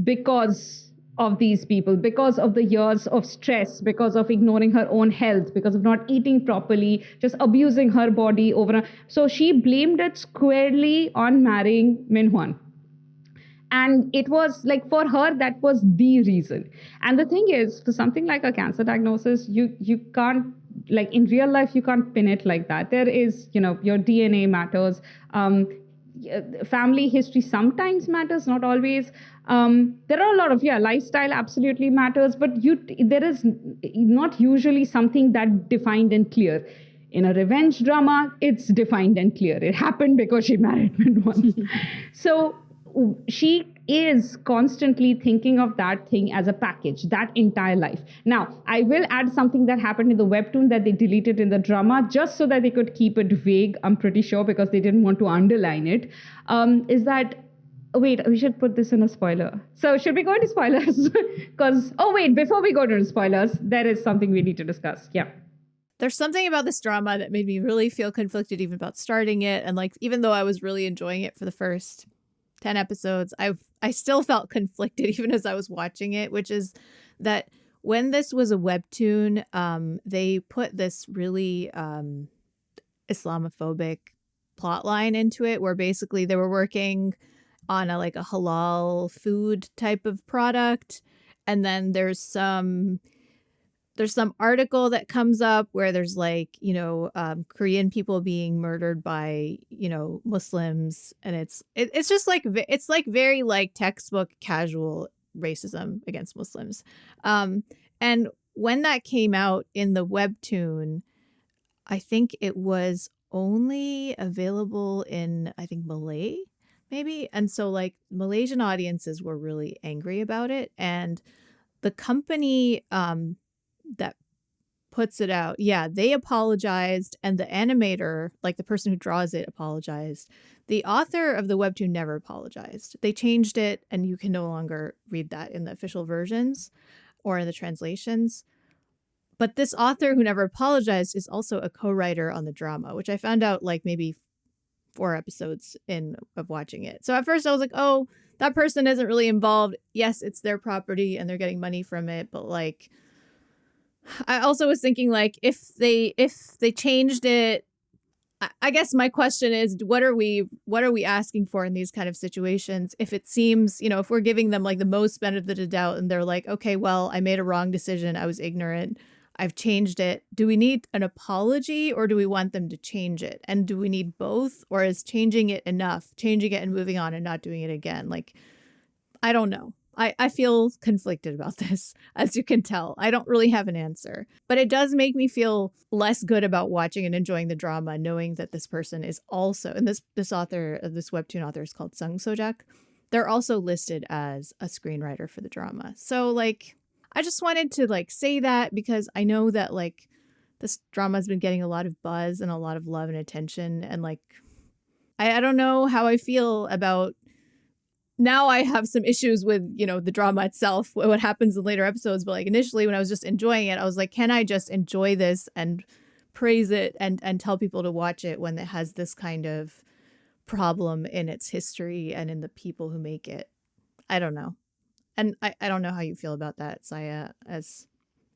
because of these people, because of the years of stress, because of ignoring her own health, because of not eating properly, just abusing her body over. So she blamed it squarely on marrying Minhwan. And it was like, for her, that was the reason. And the thing is, for something like a cancer diagnosis, you can't, like in real life, you can't pin it like that. There is, your DNA matters. Family history sometimes matters, not always. There are a lot of, lifestyle absolutely matters, but there is not usually something that defined and clear. In a revenge drama, it's defined and clear. It happened because she married Minhwan. So she is constantly thinking of that thing as a package, that entire life. Now, I will add something that happened in the webtoon that they deleted in the drama just so that they could keep it vague, I'm pretty sure, because they didn't want to underline it, is that, wait, we should put this in a spoiler. So should we go into spoilers? Because, before we go to spoilers, there is something we need to discuss. Yeah. There's something about this drama that made me really feel conflicted even about starting it. And like, even though I was really enjoying it for the first 10 episodes, I still felt conflicted even as I was watching it, which is that when this was a webtoon, they put this really Islamophobic plotline into it, where basically they were working on a halal food type of product, and then there's some article that comes up where there's Korean people being murdered by Muslims, and it's just very textbook casual racism against Muslims. And when that came out in the webtoon, I think it was only available in Malay maybe, and so Malaysian audiences were really angry about it, and the company that puts it out, they apologized, and the animator, the person who draws it, apologized. The author of the webtoon never apologized. They changed it, and you can no longer read that in the official versions or in the translations. But this author who never apologized is also a co-writer on the drama, which I found out maybe 4 episodes in of watching it. So at first I was like, oh, that person isn't really involved. Yes, it's their property and they're getting money from it, but I also was thinking like if they changed it, I guess my question is what are we asking for in these kind of situations? If it seems, if we're giving them like the most benefit of the doubt and they're like, okay, well, I made a wrong decision. I was ignorant. I've changed it. Do we need an apology or do we want them to change it? And do we need both, or is changing it enough? Changing it and moving on and not doing it again? Like, I don't know. I feel conflicted about this, as you can tell. I don't really have an answer. But it does make me feel less good about watching and enjoying the drama, knowing that this person is also, and this webtoon author is called Sung Sojak. They're also listed as a screenwriter for the drama. So, like, I just wanted to, like, say that because I know that, like, this drama has been getting a lot of buzz and a lot of love and attention. And, like, I don't know how I feel about. Now I have some issues with, the drama itself, what happens in later episodes. But like initially when I was just enjoying it, I was like, can I just enjoy this and praise it and tell people to watch it when it has this kind of problem in its history and in the people who make it? I don't know. And I don't know how you feel about that, Saya, as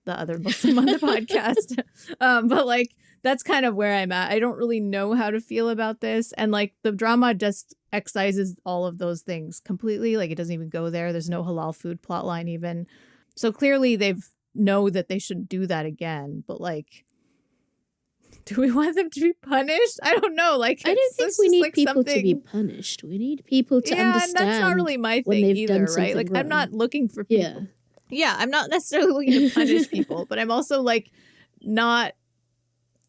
the other Muslim on the podcast. But like, that's kind of where I'm at. I don't really know how to feel about this. And like the drama just excises all of those things completely. Like it doesn't even go there. There's no halal food plotline even. So clearly know that they shouldn't do that again. But like, do we want them to be punished? I don't know. Like, I don't think we need people to be punished. We need people to understand. And that's not really my thing either, right? Like, wrong. I'm not looking for people. Yeah, I'm not necessarily looking to punish people, but I'm also like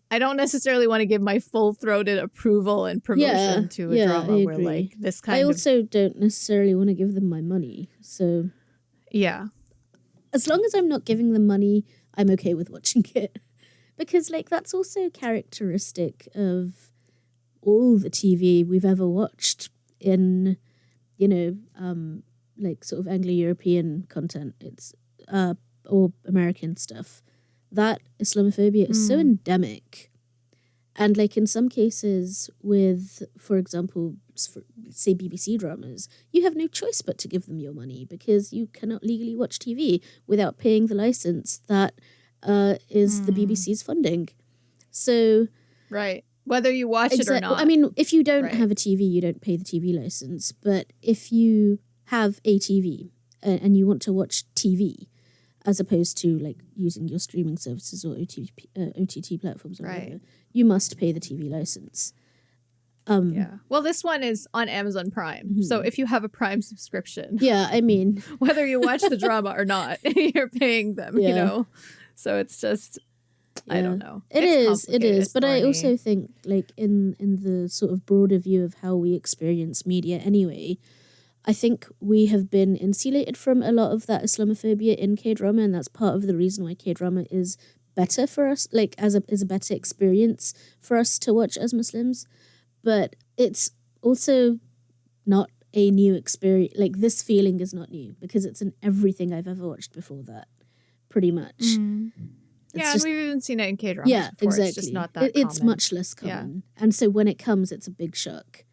I don't necessarily want to give my full-throated approval and promotion to a drama where like this kind of... I also don't necessarily want to give them my money, so... Yeah. As long as I'm not giving them money, I'm okay with watching it. Because like that's also characteristic of all the TV we've ever watched in, like sort of Anglo-European content. It's or American stuff. That Islamophobia is so endemic. And like in some cases with, for example, say BBC dramas, you have no choice but to give them your money because you cannot legally watch TV without paying the license that is the BBC's funding. So... Right. Whether you watch it or not. I mean, if you don't have a TV, you don't pay the TV license. But if you have a TV and you want to watch TV, as opposed to like using your streaming services or OTT platforms or whatever, you must pay the TV license. Yeah. Well, this one is on Amazon Prime. Mm-hmm. So if you have a Prime subscription. Yeah, I mean. Whether you watch the drama or not, you're paying them, So it's just, I don't know. It is. But I also think like in the sort of broader view of how we experience media anyway, I think we have been insulated from a lot of that Islamophobia in K-drama, and that's part of the reason why K-drama is better for us, like is a better experience for us to watch as Muslims. But it's also not a new experience. Like this feeling is not new because it's in everything I've ever watched before that, pretty much. Yeah, and we've even seen it in K-dramas before. Exactly. It's just not that It's common. much less common. Yeah. And so when it comes, it's a big shock.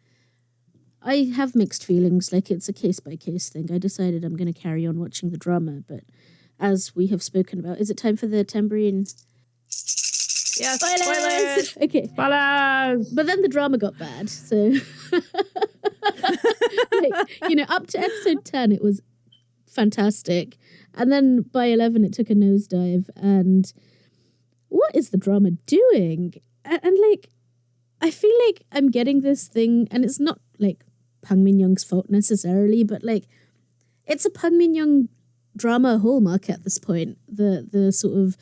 I have mixed feelings, like it's a case-by-case thing. I decided I'm going to carry on watching the drama, but as we have spoken about, is it time for the tambourine? Yes, spoilers! Okay. Spoilers! But then the drama got bad, so... up to episode 10, it was fantastic. And then by 11, it took a nosedive, and what is the drama doing? And I feel like I'm getting this thing, and it's not, like, Pang Min-young's fault necessarily, but, like, it's a Pang Min-young drama hallmark at this point, the sort of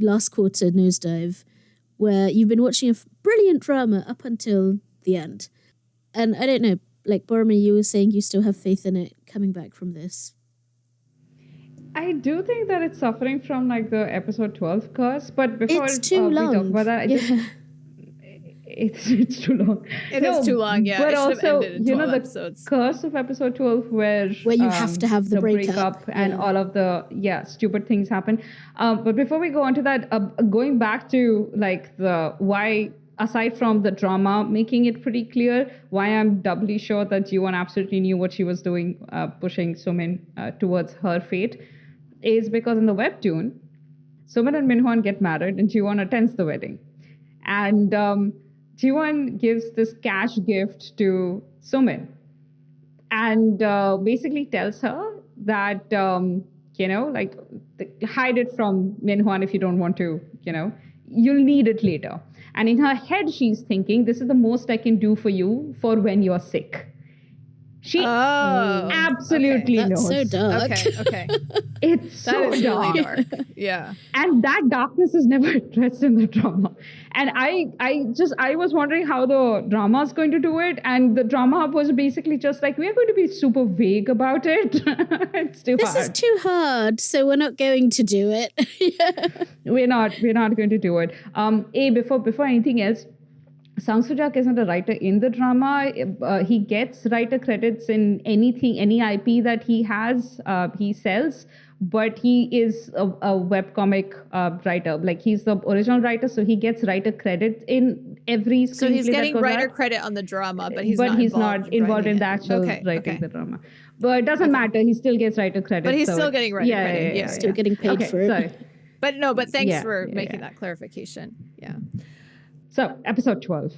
last quarter nosedive, where you've been watching a brilliant drama up until the end. And I don't know, like, Paroma, you were saying you still have faith in it coming back from this. I do think that it's suffering from, like, the episode 12 curse, but before it's too long. we talk about that, it's too long. It is too long, yeah. But it also, ended in 12 episodes. Curse of episode 12 where you have to have the breakup and all of the stupid things happen. But before we go on to that, going back to like the why, aside from the drama making it pretty clear, why I'm doubly sure that Ji-won absolutely knew what she was doing, pushing So-min towards her fate, is because in the webtoon, Suman and Minhwan get married and Jiwon attends the wedding. And Jiwon gives this cash gift to Suman and basically tells her that, hide it from Minhwan if you don't want to, you'll need it later. And in her head, she's thinking, this is the most I can do for you for when you're sick. She absolutely knows. That's so dark. Okay. It's so dark. Really dark. Yeah. And that darkness is never addressed in the drama. And I was wondering how the drama is going to do it. And the drama was basically just like, we're going to be super vague about it. It's too hard. This is too hard, so we're not going to do it. We're not going to do it. Before anything else, Sang Soo-jak isn't a writer in the drama. He gets writer credits in any IP that he has, he sells, but he is a webcomic writer. Like, he's the original writer, so he gets writer credit in every screenplay. So he's getting that goes writer out. credit on the drama, but he's not involved in the actual writing the drama. But it doesn't matter. He still gets writer credit. But he's still getting writer credit. Yeah, still getting paid for it. Sorry. But thanks for making that clarification. Yeah. So, episode 12.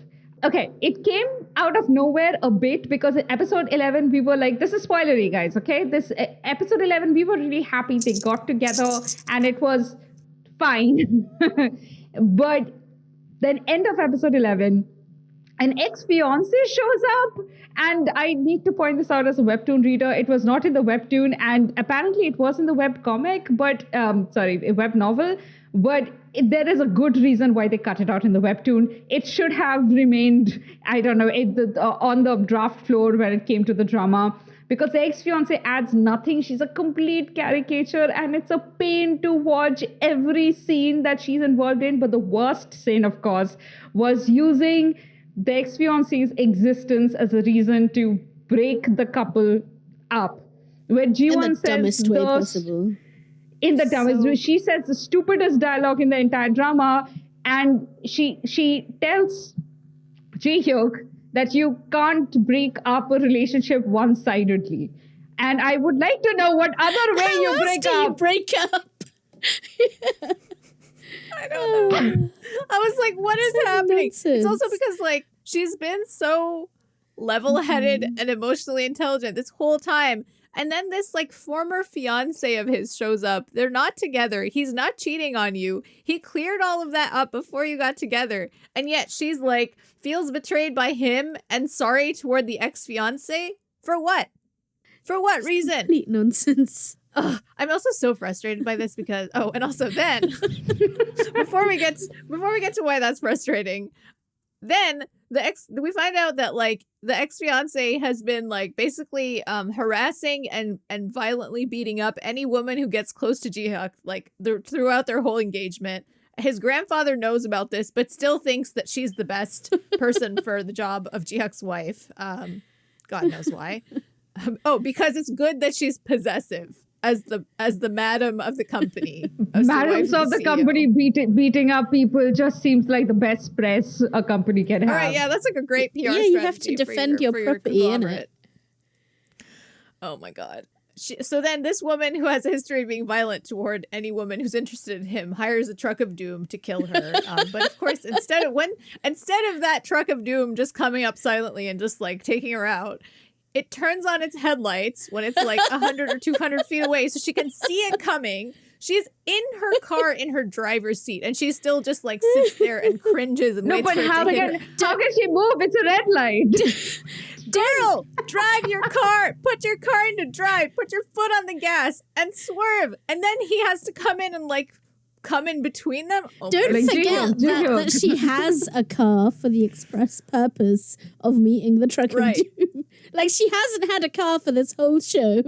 Okay, it came out of nowhere a bit because in episode 11, we were like, this is spoilery, guys, okay? This episode 11, we were really happy they got together and it was fine. But then end of episode 11, an ex-fiance shows up, and I need to point this out as a webtoon reader. It was not in the webtoon, and apparently it was in the webcomic, a web novel, but there is a good reason why they cut it out in the webtoon. It should have remained, I don't know, on the draft floor when it came to the drama, because the ex-fiance adds nothing. She's a complete caricature, and it's a pain to watch every scene that she's involved in. But the worst scene, of course, was using the ex-fiance's existence as a reason to break the couple up. Where Jiwon in the says dumbest way possible. In the dumbest way. She says the stupidest dialogue in the entire drama, and she tells Ji-hyuk that you can't break up a relationship one-sidedly. And I would like to know what other way you break up. I don't know. I was like, what is happening? Nonsense. It's also because, like, she's been so level-headed and emotionally intelligent this whole time. And then this, like, former fiance of his shows up. They're not together. He's not cheating on you. He cleared all of that up before you got together. And yet she's, like, feels betrayed by him and sorry toward the ex-fiance? For what? For what reason? Complete nonsense. Ugh, I'm also so frustrated by this because and also then before we get to why that's frustrating, then we find out that, like, the ex-fiance has been, like, basically harassing and violently beating up any woman who gets close to Ji-hyuk, like, throughout their whole engagement. His grandfather knows about this, but still thinks that she's the best person for the job of Ji-hyuk's wife. God knows why. Because it's good that she's possessive as the madam of the company. Madams of the company beating up people just seems like the best press a company can have. All right, yeah, that's like a great PR strategy. Yeah, you have to defend your property, innit? Oh my God. So then this woman who has a history of being violent toward any woman who's interested in him hires a truck of doom to kill her. But of course, instead of that truck of doom just coming up silently and just, like, taking her out, it turns on its headlights when it's like 100 or 200 feet away so she can see it coming. She's in her car in her driver's seat and she still just, like, sits there and cringes and waits for it to hit her. How can she move? It's a red light. Daryl, drive your car. Put your car into drive. Put your foot on the gas and swerve. And then he has to come in and, like, come in between them. Don't forget that she has a car for the express purpose of meeting the truck of doom. Like, she hasn't had a car for this whole show.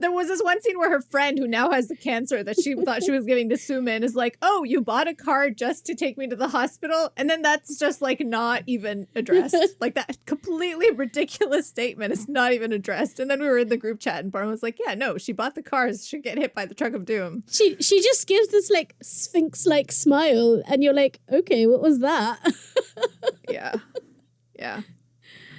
There was this one scene where her friend, who now has the cancer that she thought she was giving to Sumin, is like, oh, you bought a car just to take me to the hospital? And then that's just, like, not even addressed. Like, that completely ridiculous statement is not even addressed. And then we were in the group chat and Paroma was like, yeah, no, she bought the cars. She get hit by the truck of doom. She just gives this, like, sphinx-like smile and you're like, okay, what was that? Yeah.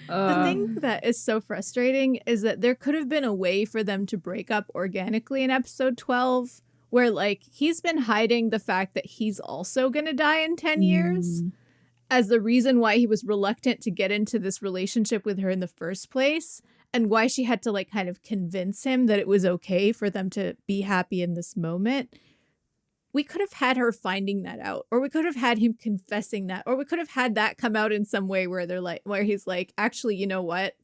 The thing that is so frustrating is that there could have been a way for them to break up organically in episode 12 where like he's been hiding the fact that he's also gonna die in 10 years as the reason why he was reluctant to get into this relationship with her in the first place, and why she had to like kind of convince him that it was okay for them to be happy in this moment. We could have had her finding that out, or we could have had him confessing that, or we could have had that come out in some way where they're like, where he's like, actually, you know what?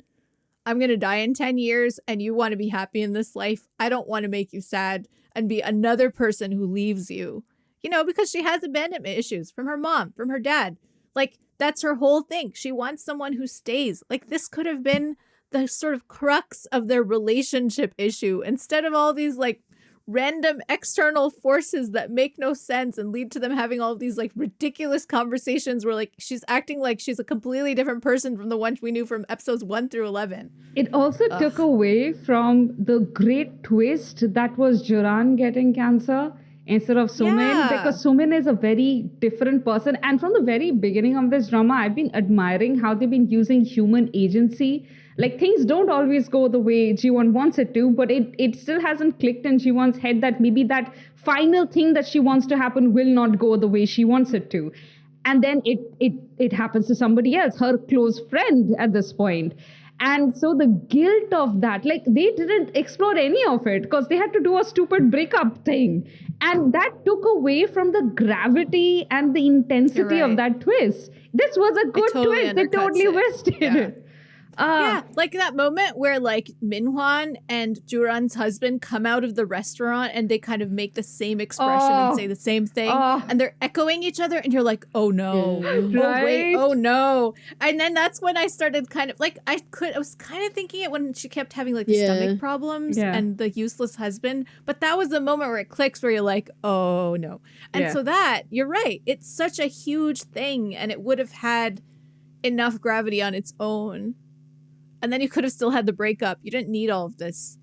I'm going to die in 10 years and you want to be happy in this life. I don't want to make you sad and be another person who leaves you, you know, because she has abandonment issues from her mom, from her dad. Like, that's her whole thing. She wants someone who stays. Like, this could have been the sort of crux of their relationship issue instead of all these like random external forces that make no sense and lead to them having all of these like ridiculous conversations where like she's acting like she's a completely different person from the one we knew from episodes 1 through 11. It also took away from the great twist that was Joran getting cancer instead of Sumin, because Sumin is a very different person. And from the very beginning of this drama, I've been admiring how they've been using human agency. Like, things don't always go the way Jiwon wants it to, but it still hasn't clicked in Jiwon's head that maybe that final thing that she wants to happen will not go the way she wants it to. And then it happens to somebody else, her close friend at this point. And so the guilt of that, like, they didn't explore any of it because they had to do a stupid breakup thing. And that took away from the gravity and the intensity of that twist. This was a good twist. They totally wasted it. Yeah, like that moment where like Minhwan and Juran's husband come out of the restaurant and they kind of make the same expression and say the same thing, and they're echoing each other, and you're like, oh no, oh wait, oh no. And then that's when I started kind of like, I was kind of thinking it when she kept having like the stomach problems and the useless husband, but that was the moment where it clicks, where you're like, oh no. And so that, you're right, it's such a huge thing, and it would have had enough gravity on its own. And then you could have still had the breakup. You didn't need all of this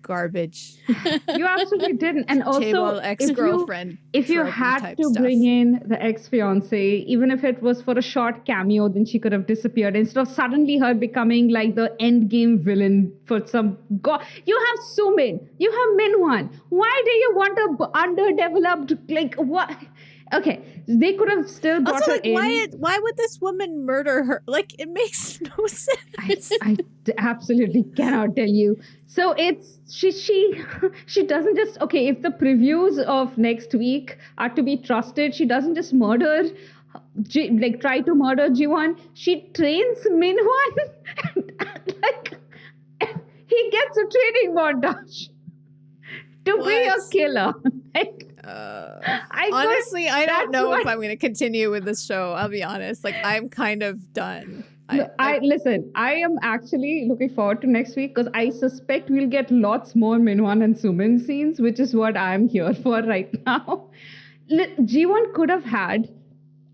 garbage. You absolutely didn't. And also, ex-girlfriend, if you had to bring in the ex-fiance, even if it was for a short cameo, then she could have disappeared instead of suddenly her becoming like the endgame villain for some god. You have Sumin, you have Minhwan. Why do you want a underdeveloped, like, what? Okay, they could have still brought her in. Why would this woman murder her? Like, it makes no sense. I absolutely cannot tell you. So it's she doesn't just, okay, if the previews of next week are to be trusted, she doesn't just murder, like try to murder Jiwon. She trains Minhwan and like he gets a training montage to be a killer. Like, honestly, I don't know if I'm going to continue with this show. I'll be honest. Like, I'm kind of done. Listen, I am actually looking forward to next week because I suspect we'll get lots more Minhwan and Sumin scenes, which is what I'm here for right now. Jiwon could have had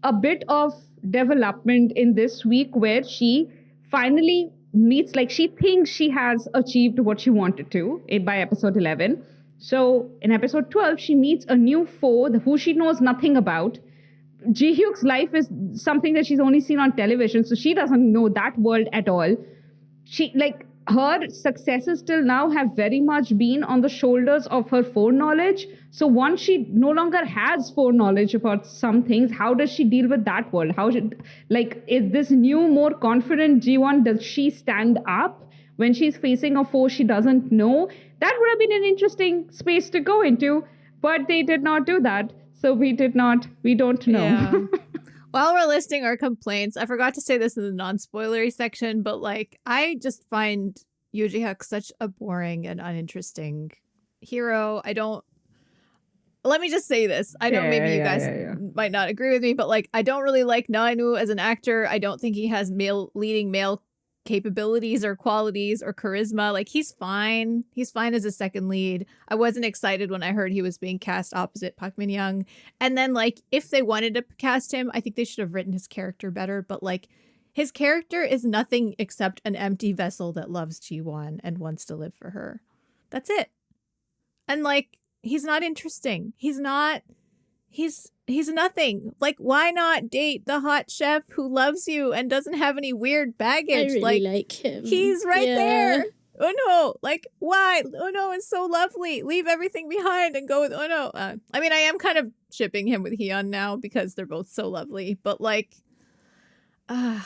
a bit of development in this week where she finally meets, like, she thinks she has achieved what she wanted to by episode 11. So in episode 12, she meets a new foe who she knows nothing about. Ji-hyuk's life is something that she's only seen on television, so she doesn't know that world at all. She, like, her successes till now have very much been on the shoulders of her foreknowledge. So once she no longer has foreknowledge about some things, how does she deal with that world? How should, like, is this new, more confident Jiwon, does she stand up when she's facing a foe she doesn't know? That would have been an interesting space to go into, but they did not do that. So we don't know. Yeah. While we're listing our complaints, I forgot to say this in the non-spoilery section, but like, I just find Yoo Ji-hyuk such a boring and uninteresting hero. Let me just say this. I know maybe you guys might not agree with me, but like, I don't really like Na-nu as an actor. I don't think he has leading male capabilities or qualities or charisma. Like, he's fine as a second lead. I wasn't excited when I heard he was being cast opposite Park Min-young. And then, like, if they wanted to cast him, I think they should have written his character better. But like, his character is nothing except an empty vessel that loves Ji-won and wants to live for her. That's it. And like, he's not interesting. He's nothing. Like, why not date the hot chef who loves you and doesn't have any weird baggage? I really like him. He's right there. Uno, like, why? Uno is so lovely. Leave everything behind and go with Uno. I mean, I am kind of shipping him with Hyun now because they're both so lovely, but like, I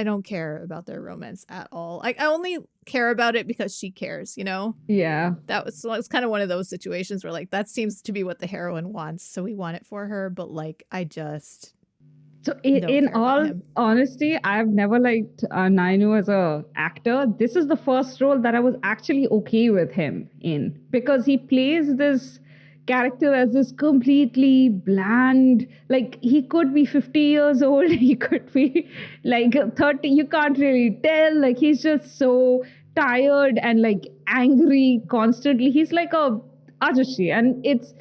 don't care about their romance at all. I only care about it because she cares, you know? Yeah. It's kind of one of those situations where like, that seems to be what the heroine wants, so we want it for her, but like, So in all honesty, I've never liked Nainu as a actor. This is the first role that I was actually okay with him in, because he plays this character as this completely bland, like he could be 50 years old, he could be like 30, you can't really tell, like he's just so tired and like angry constantly. He's like a ajashi, and it's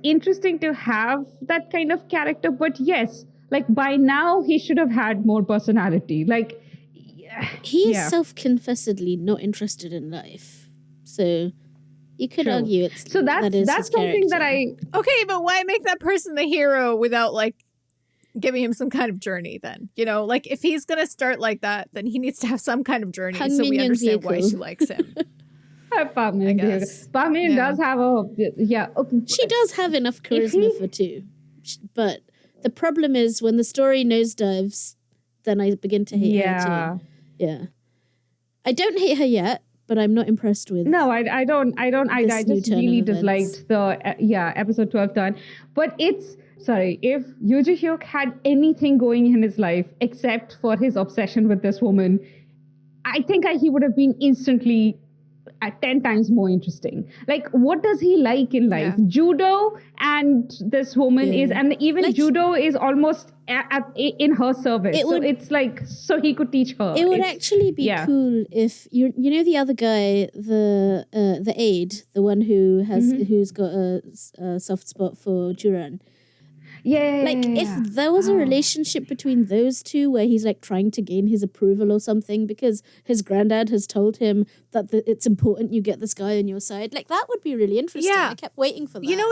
interesting to have that kind of character, but yes, like by now he should have had more personality. Like he is self-confessedly not interested in life, so you could argue it's so that's something that okay, but why make that person the hero without like giving him some kind of journey then? You know, like if he's gonna start like that, then he needs to have some kind of journey so we understand why she likes him. Park Min does have okay. She does have enough charisma for two, but the problem is when the story nosedives, then I begin to hate her too. Yeah, I don't hate her yet, but I'm not impressed with. No, I don't. I just really disliked the episode 12 turn. But if Yoo Ji-hyuk had anything going in his life except for his obsession with this woman, I think he would have been instantly 10 times more interesting. Like, what does he like in life? Yeah. Judo, and this woman is, and even like, judo is almost in her service. It's like, so he could teach her. It would actually be cool if you know the other guy, the aide, the one who's got a soft spot for Juran. If there was a relationship between those two where he's like trying to gain his approval or something because his granddad has told him that it's important you get this guy on your side, like that would be really interesting. I kept waiting for that. You know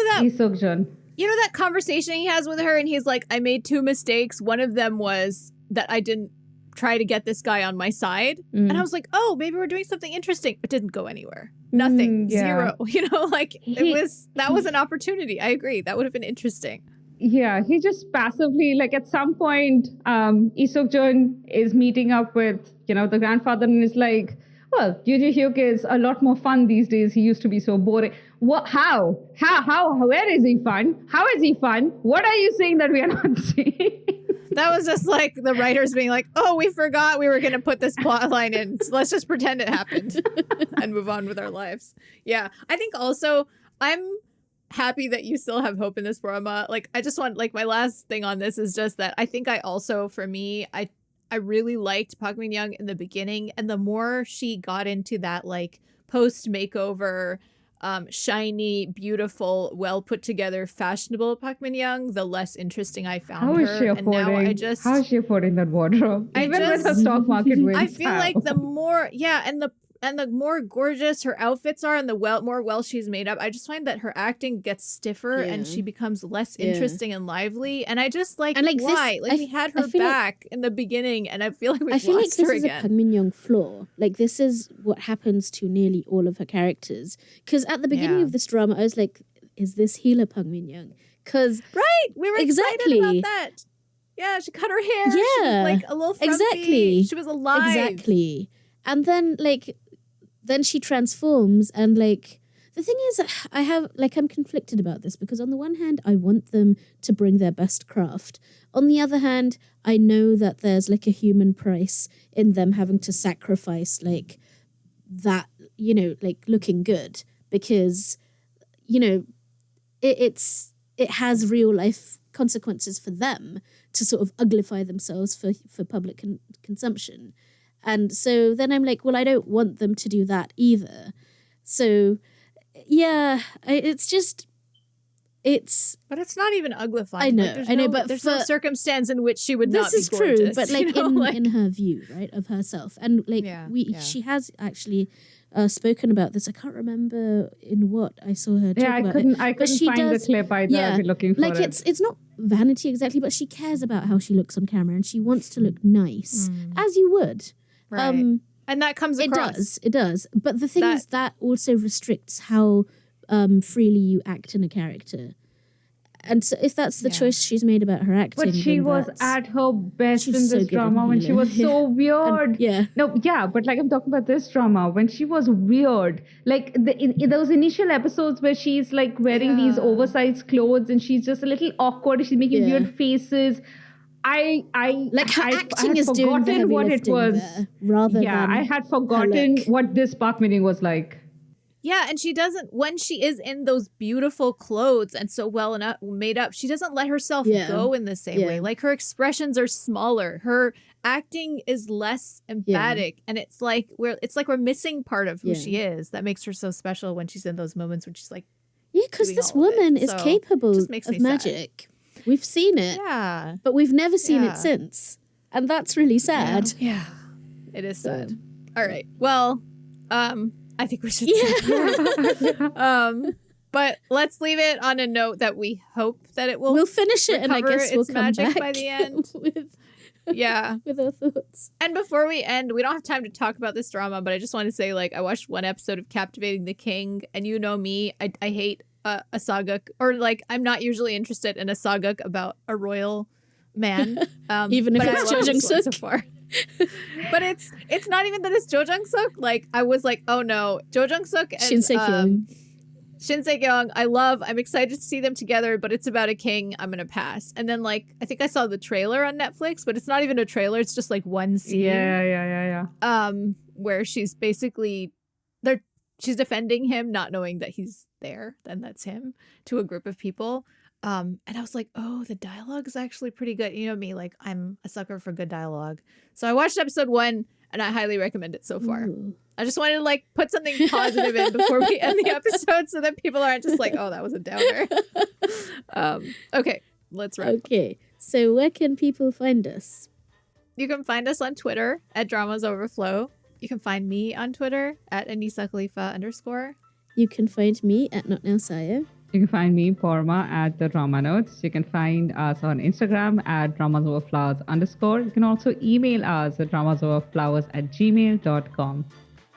that conversation he has with her and he's like, I made 2 mistakes. One of them was that I didn't try to get this guy on my side. And I was like, oh, maybe we're doing something interesting. It didn't go anywhere. Nothing. Zero. You know, like that was an opportunity. I agree. That would have been interesting. Yeah, he just passively, like at some point, Lee Suk-jun is meeting up with, the grandfather and is like, well, Yoo Ji-hyuk is a lot more fun these days. He used to be so boring. What? How? Where is he fun? How is he fun? What are you saying that we are not seeing? That was just like the writers being like, oh, we forgot we were going to put this plot line in. So let's just pretend it happened and move on with our lives. Yeah, I think also I'm happy that you still have hope in this Paroma. Like, I just want, like, my last thing on this is just that I think I also, for me, I really liked Park Min-young in the beginning, and the more she got into that, like, post-makeover, shiny, beautiful, well put together, fashionable Park Min-young, the less interesting I found her. How is she affording that wardrobe? Even with her stock market wins. I feel like the more, and the more gorgeous her outfits are and the more she's made up, I just find that her acting gets stiffer and she becomes less interesting and lively. And I just like why? We had her back in the beginning and I feel like we've lost her again. This is a Park Min-young flaw. Like, this is what happens to nearly all of her characters. Because at the beginning of this drama, I was like, is this healer Park Min-young? Because we were excited about that. Yeah, she cut her hair. Yeah. She was like a little frumpy. Exactly. She was alive. Exactly. And then she transforms, and like the thing is, I'm conflicted about this because on the one hand I want them to bring their best craft, on the other hand I know that there's like a human price in them having to sacrifice like that, like looking good, because it has real life consequences for them to sort of uglify themselves for public consumption. And so then I'm like, well, I don't want them to do that either. So, yeah, But it's not even uglifying. I know, but there's no circumstance in which she would not be gorgeous. This is true, but like in her view, right, of herself. And like she has actually spoken about this. I can't remember in what I saw her talk about it. I couldn't find the clip either. I've been looking for it. Like it's not vanity exactly, but she cares about how she looks on camera and she wants to look nice, as you would. Right. And that comes across. It does. But the thing is that also restricts how freely you act in a character. And so if that's the choice she's made about her acting, but she was at her best in this drama when she was so weird. But like I'm talking about this drama when she was weird. Like in those initial episodes where she's like wearing these oversized clothes and she's just a little awkward. She's making weird faces. I acting is doing the heavy what lifting it was. there, rather than I had forgotten what this park meeting was like. Yeah, and she doesn't, when she is in those beautiful clothes and so well made up, she doesn't let herself go in the same way. Like her expressions are smaller. Her acting is less emphatic. And it's like we're missing part of who she is. That makes her so special when she's in those moments when she's like, because this woman is capable of magic. We've seen it. Yeah. But we've never seen it since. And that's really sad. Yeah. It is sad. All right. Well, I think we should but let's leave it on a note that we hope that it will We'll finish it and I guess we'll come magic back by the end. with our thoughts. And before we end, we don't have time to talk about this drama, but I just want to say, like, I watched one episode of Captivating the King, and you know me, I hate a saga, or like I'm not usually interested in a saga about a royal man. Even if it's Jo Jung-suk so far. But it's not even that it's Jo Jung-suk. Like I was like, oh no, Jo Jung-suk and Shin Se-kyung, I'm excited to see them together, but it's about a king. I'm gonna pass. And then like I think I saw the trailer on Netflix, but it's not even a trailer. It's just like one scene. Yeah. Where she's basically she's defending him, not knowing that he's there. Then that's him to a group of people. And I was like, oh, the dialogue is actually pretty good. You know me, like I'm a sucker for good dialogue. So I watched episode 1 and I highly recommend it so far. Ooh. I just wanted to like put something positive in before we end the episode so that people aren't just like, oh, that was a downer. Okay, let's wrap. Okay, so where can people find us? You can find us on Twitter at Dramas Overflow. You can find me on Twitter at Anisa Khalifa _. You can find me at Not Now Sayo. You can find me, Paroma, at the Drama Notes. You can find us on Instagram at dramasoverflowers_. You can also email us at dramasoverflowers@gmail.com.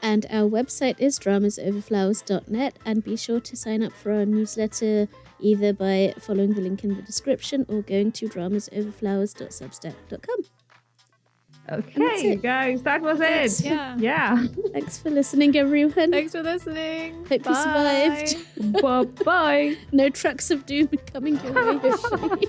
And our website is dramasoverflowers.net. And be sure to sign up for our newsletter either by following the link in the description or going to dramasoverflowers.substack.com. Okay, guys, that was it. Yeah. Thanks for listening, everyone. Thanks for listening. Hope you survived. Bye-bye. No trucks of doom coming your way, hopefully.